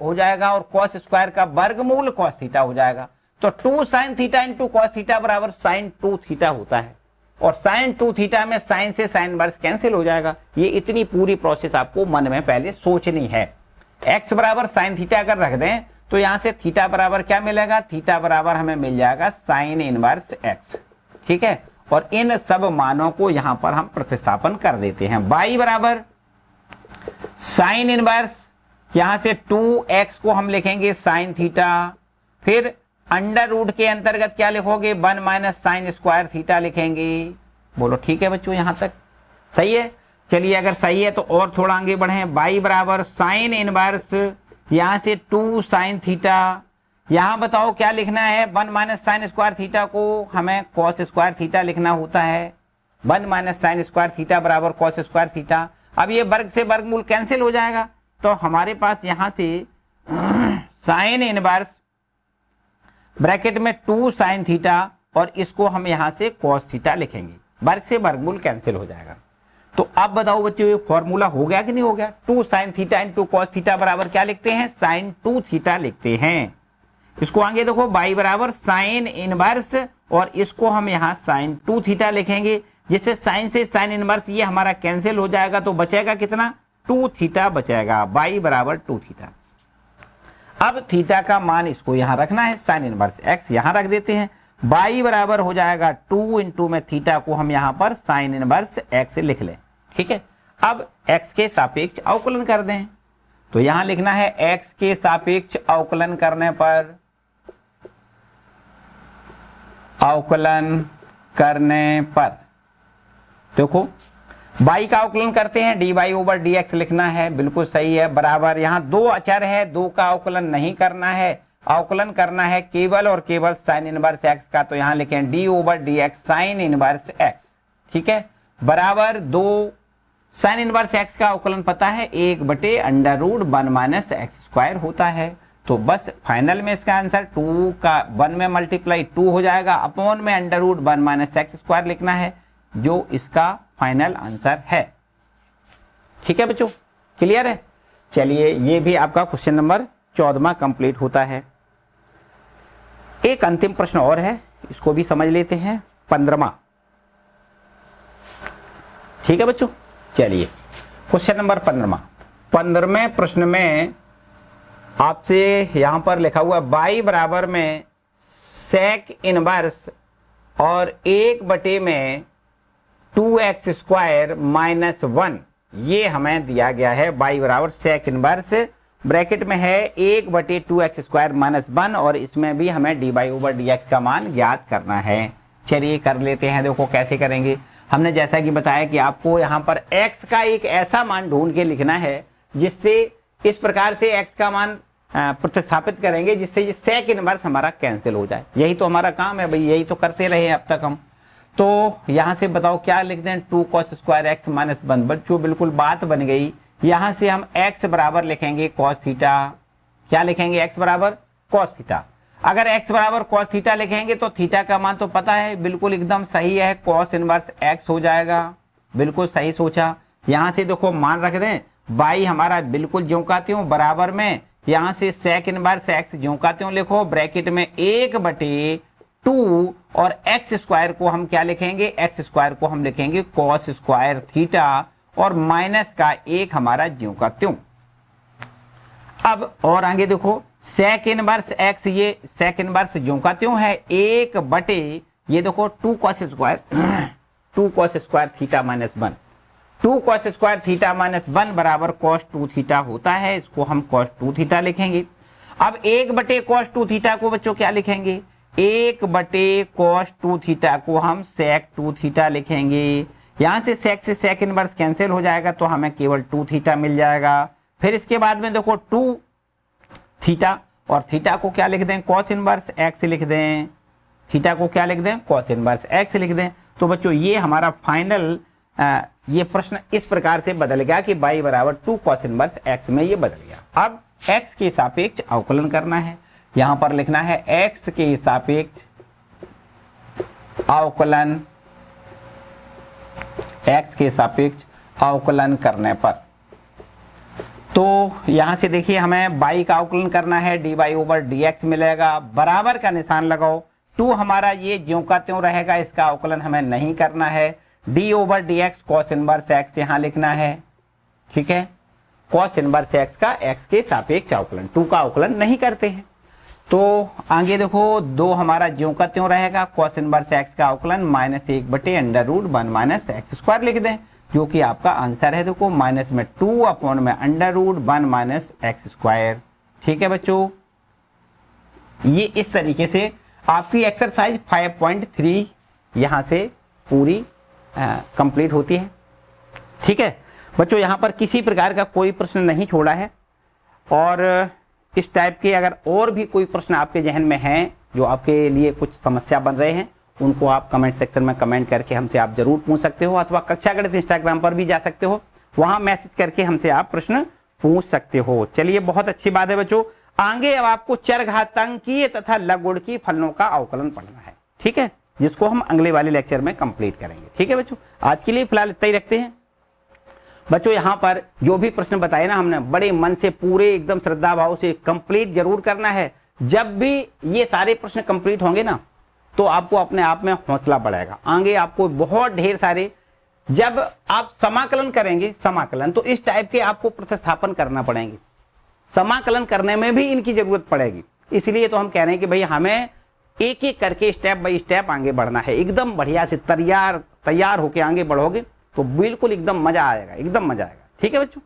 हो जाएगा, और cos² का वर्गमूल cos थीटा हो जाएगा। तो 2 sin theta into cos theta बराबर sin 2 थीटा होता है, और sin 2 थीटा में sin से sin इनवर्स कैंसिल हो जाएगा। ये इतनी पूरी प्रोसेस आपको मन में पहले सोचनी है। x बराबर sin थीटा अगर रख दें तो यहां से थीटा बराबर क्या मिलेगा, थीटा बराबर हमें मिल जाएगा sin इनवर्स x। ठीक है, और इन सब मानों को यहां पर हम प्रतिस्थापन कर देते हैं। y बराबर साइन इनवर्स, यहां से 2x को हम लिखेंगे साइन थीटा, फिर √ के अंतर्गत क्या लिखोगे, 1 - sin² थीटा लिखेंगे। बोलो ठीक है बच्चों, यहां तक सही है। चलिए अगर सही है तो और थोड़ा आगे बढ़े। y बराबर साइन इनवर्स, यहां से 2 sin थीटा, यहां बताओ क्या लिखना है, 1 - sin² थीटा को हमें cos² थीटा लिखना होता है। 1 - sin² थीटा बराबर cos² थीटा। अब ये वर्ग से वर्गमूल कैंसिल हो जाएगा, तो हमारे पास यहां से साइन इनवर्स ब्रैकेट में 2 sin थीटा, और इसको हम यहां से cos थीटा लिखेंगे। वर्ग से वर्गमूल कैंसिल हो जाएगा। तो अब बताओ बच्चों ये फॉर्मूला हो गया कि नहीं हो गया। 2 sin theta into cos theta बराबर क्या लिखते हैं, sin 2 थीटा लिखते हैं। इसको आगे देखो y बराबर साइन इनवर्स, और इसको हम यहाँ sin 2 थीटा लिखेंगे, जिससे साइन से साइन इनवर्स ये हमारा कैंसिल हो जाएगा। तो बचेगा कितना, 2 थीटा बचेगा। y बराबर 2 थीटा। अब थीटा का मान इसको यहां रखना है, साइन इनवर्स x यहां रख देते हैं। y बराबर हो जाएगा 2 इंटू में थीटा को हम यहां पर साइन इनवर्स x लिख लें। ठीक है, अब x के सापेक्ष अवकलन कर दें, तो यहां लिखना है x के सापेक्ष अवकलन करने पर, देखो y का अवकलन करते हैं, dy/dx लिखना है, बिल्कुल सही है। बराबर यहाँ 2 अचर है, 2 का अवकलन नहीं करना है, अवकलन करना है केवल और केवल साइन इनवर्स x का। तो यहाँ लिखें d/dx साइन इनवर्स x। ठीक है, बराबर 2 साइन इनवर्स x का अवकलन पता है 1/√1 - x² होता है। तो बस फाइनल में इसका आंसर 2 का 1 में मल्टीप्लाई 2 हो जाएगा, अपॉन में √1 - x² लिखना है, जो इसका फाइनल आंसर है। ठीक है बच्चों, क्लियर है। चलिए ये भी आपका क्वेश्चन नंबर 14वां कंप्लीट होता है। एक अंतिम प्रश्न और है, इसको भी समझ लेते हैं, 15वां। ठीक है बच्चों, चलिए क्वेश्चन नंबर 15वें प्रश्न में आपसे यहां पर लिखा हुआ y बराबर में सेक इनवर्स और 1 में 2x² - 1, ये हमें दिया गया है। y बराबर सेक इनवर्स ब्रैकेट में है 1/2x² - 1, और इसमें भी हमें dy/dx का मान ज्ञात करना है। चलिए कर लेते हैं, देखो कैसे करेंगे। हमने जैसा कि बताया कि आपको यहाँ पर x का एक ऐसा मान ढूंढ के लिखना है जिससे इस प्रकार से x का मान प्रतिस्थापित करेंगे जिससे ये सेक इनवर्स हमारा कैंसिल हो जाए। यही तो हमारा काम है भाई, यही तो करते रहे हैं अब तक हम। तो यहाँ से बताओ क्या लिख दें, 2 cos स्क्वायर एक्स माइनस 1। बच्चों बिल्कुल बात बन गई। यहाँ से हम x बराबर लिखेंगे cos थीटा। क्या लिखेंगे? x बराबर cos थीटा। अगर x बराबर cos थीटा लिखेंगे तो थीटा का मान तो पता है, बिल्कुल एकदम सही है, cos इनवर्स x हो जाएगा। बिल्कुल सही सोचा। यहाँ से देखो मान रख दें, y हमारा बिल्कुल ज्यों का त्यों बराबर में, यहाँ से सेक इनवर्स x ज्यों का त्यों लिखो, ब्रैकेट में 1/2 और x स्क्वायर को हम क्या लिखेंगे? x स्क्वायर को हम लिखेंगे cos स्क्वायर थीटा और माइनस का 1 हमारा ज्यों का त्यों। अब और आगे देखो, सेक इनवर्स x, ये सेक इनवर्स ज्यों का त्यों है, 1/, ये देखो 2 cos square theta minus 1। 2 cos square theta minus 1 बराबर cos 2 थीटा होता है, इसको हम cos 2 थीटा लिखेंगे। अब 1/cos 2 थीटा को बच्चों क्या लिखेंगे? 1/cos 2 थीटा को हम sec 2 थीटा लिखेंगे। यहाँ से sec से sec इनवर्स कैंसिल हो जाएगा तो हमें केवल 2 थीटा मिल जाएगा। फिर इसके बाद में देखो 2 थीटा और थीटा को क्या लिख दें? cos इनवर्स x लिख दें। थीटा को क्या लिख दें? cos इनवर्स x लिख दें। तो बच्चों ये हमारा फाइनल ये प्रश्न इस प्रकार से बदल गया कि y बराबर 2 cos इनवर्स x में ये बदल गया। अब x के सापेक्ष अवकलन करना है। यहां पर लिखना है x के सापेक्ष अवकलन, x के सापेक्ष अवकलन करने पर तो यहां से देखिए हमें y का अवकलन करना है, dy/dx मिलेगा। बराबर का निशान लगाओ, 2 हमारा ये ज्यों का त्यों रहेगा, इसका अवकलन हमें नहीं करना है। d/dx cos इनवर्स x यहां लिखना है, ठीक है। cos इनवर्स x का x के सापेक्ष अवकलन, 2 का अवकलन नहीं करते हैं। तो आगे देखो 2 हमारा ज्यों का त्यों रहेगा, cos इनवर्स x का अवकलन -1/√1 माइनस एक्स स्क्वायर लिख दें, जो कि आपका आंसर है। देखो माइनस में 2/√1 माइनस एक्स स्क्वायर, ठीक है बच्चों। ये इस तरीके से आपकी एक्सरसाइज 5.3 यहां से पूरी कंप्लीट होती है, ठीक है बच्चों। यहां पर किसी प्रकार का कोई प्रश्न नहीं छोड़ा है और इस टाइप के अगर और भी कोई प्रश्न आपके जहन में हैं जो आपके लिए कुछ समस्या बन रहे हैं, उनको आप कमेंट सेक्शन में कमेंट करके हमसे आप जरूर पूछ सकते हो, अथवा कक्षा गणित इंस्टाग्राम पर भी जा सकते हो, वहां मैसेज करके हमसे आप प्रश्न पूछ सकते हो। चलिए बहुत अच्छी बात है बच्चों। आगे अब आपको चरघातांकीय तथा लघुगुणकीय फलनों का अवकलन पढ़ना है, ठीक है, जिसको हम अगले वाले लेक्चर में कंप्लीट करेंगे, ठीक है बच्चों। आज के लिए फिलहाल इतना ही रखते हैं बच्चों। यहाँ पर जो भी प्रश्न बताए ना हमने, बड़े मन से पूरे एकदम श्रद्धा भाव से कंप्लीट जरूर करना है। जब भी ये सारे प्रश्न कंप्लीट होंगे ना तो आपको अपने आप में हौसला बढ़ेगा। आगे आपको बहुत ढेर सारे, जब आप समाकलन करेंगे, समाकलन तो इस टाइप के आपको प्रतिस्थापन करना पड़ेंगे। समाकलन करने में भी इनकी जरूरत पड़ेगी। इसलिए तो हम कह रहे हैं कि भाई हमें एक एक करके स्टेप बाय स्टेप आगे बढ़ना है। एकदम बढ़िया से तैयार होके आगे बढ़ोगे तो बिल्कुल एकदम मजा आएगा, एकदम मजा आएगा, ठीक है बच्चों।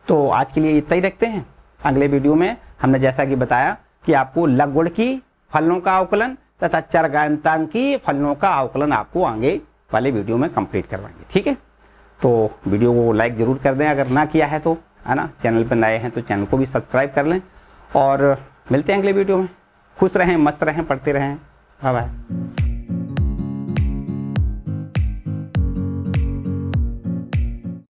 तो आज के लिए इतना ही रखते हैं। अगले वीडियो में हमने जैसा कि बताया कि आपको लघुगुणकीय फलनों का अवकलन तथा चरघातांकीय फलनों का अवकलन आपको आगे वाले वीडियो में कंप्लीट करवाएंगे, ठीक है। तो वीडियो को लाइक जरूर कर दें अगर ना किया है तो, है ना। चैनल पर नए हैं तो चैनल को भी सब्सक्राइब कर लें और मिलते हैं अगले वीडियो में। खुश रहें, मस्त रहें, पढ़ते रहें। Bye bye.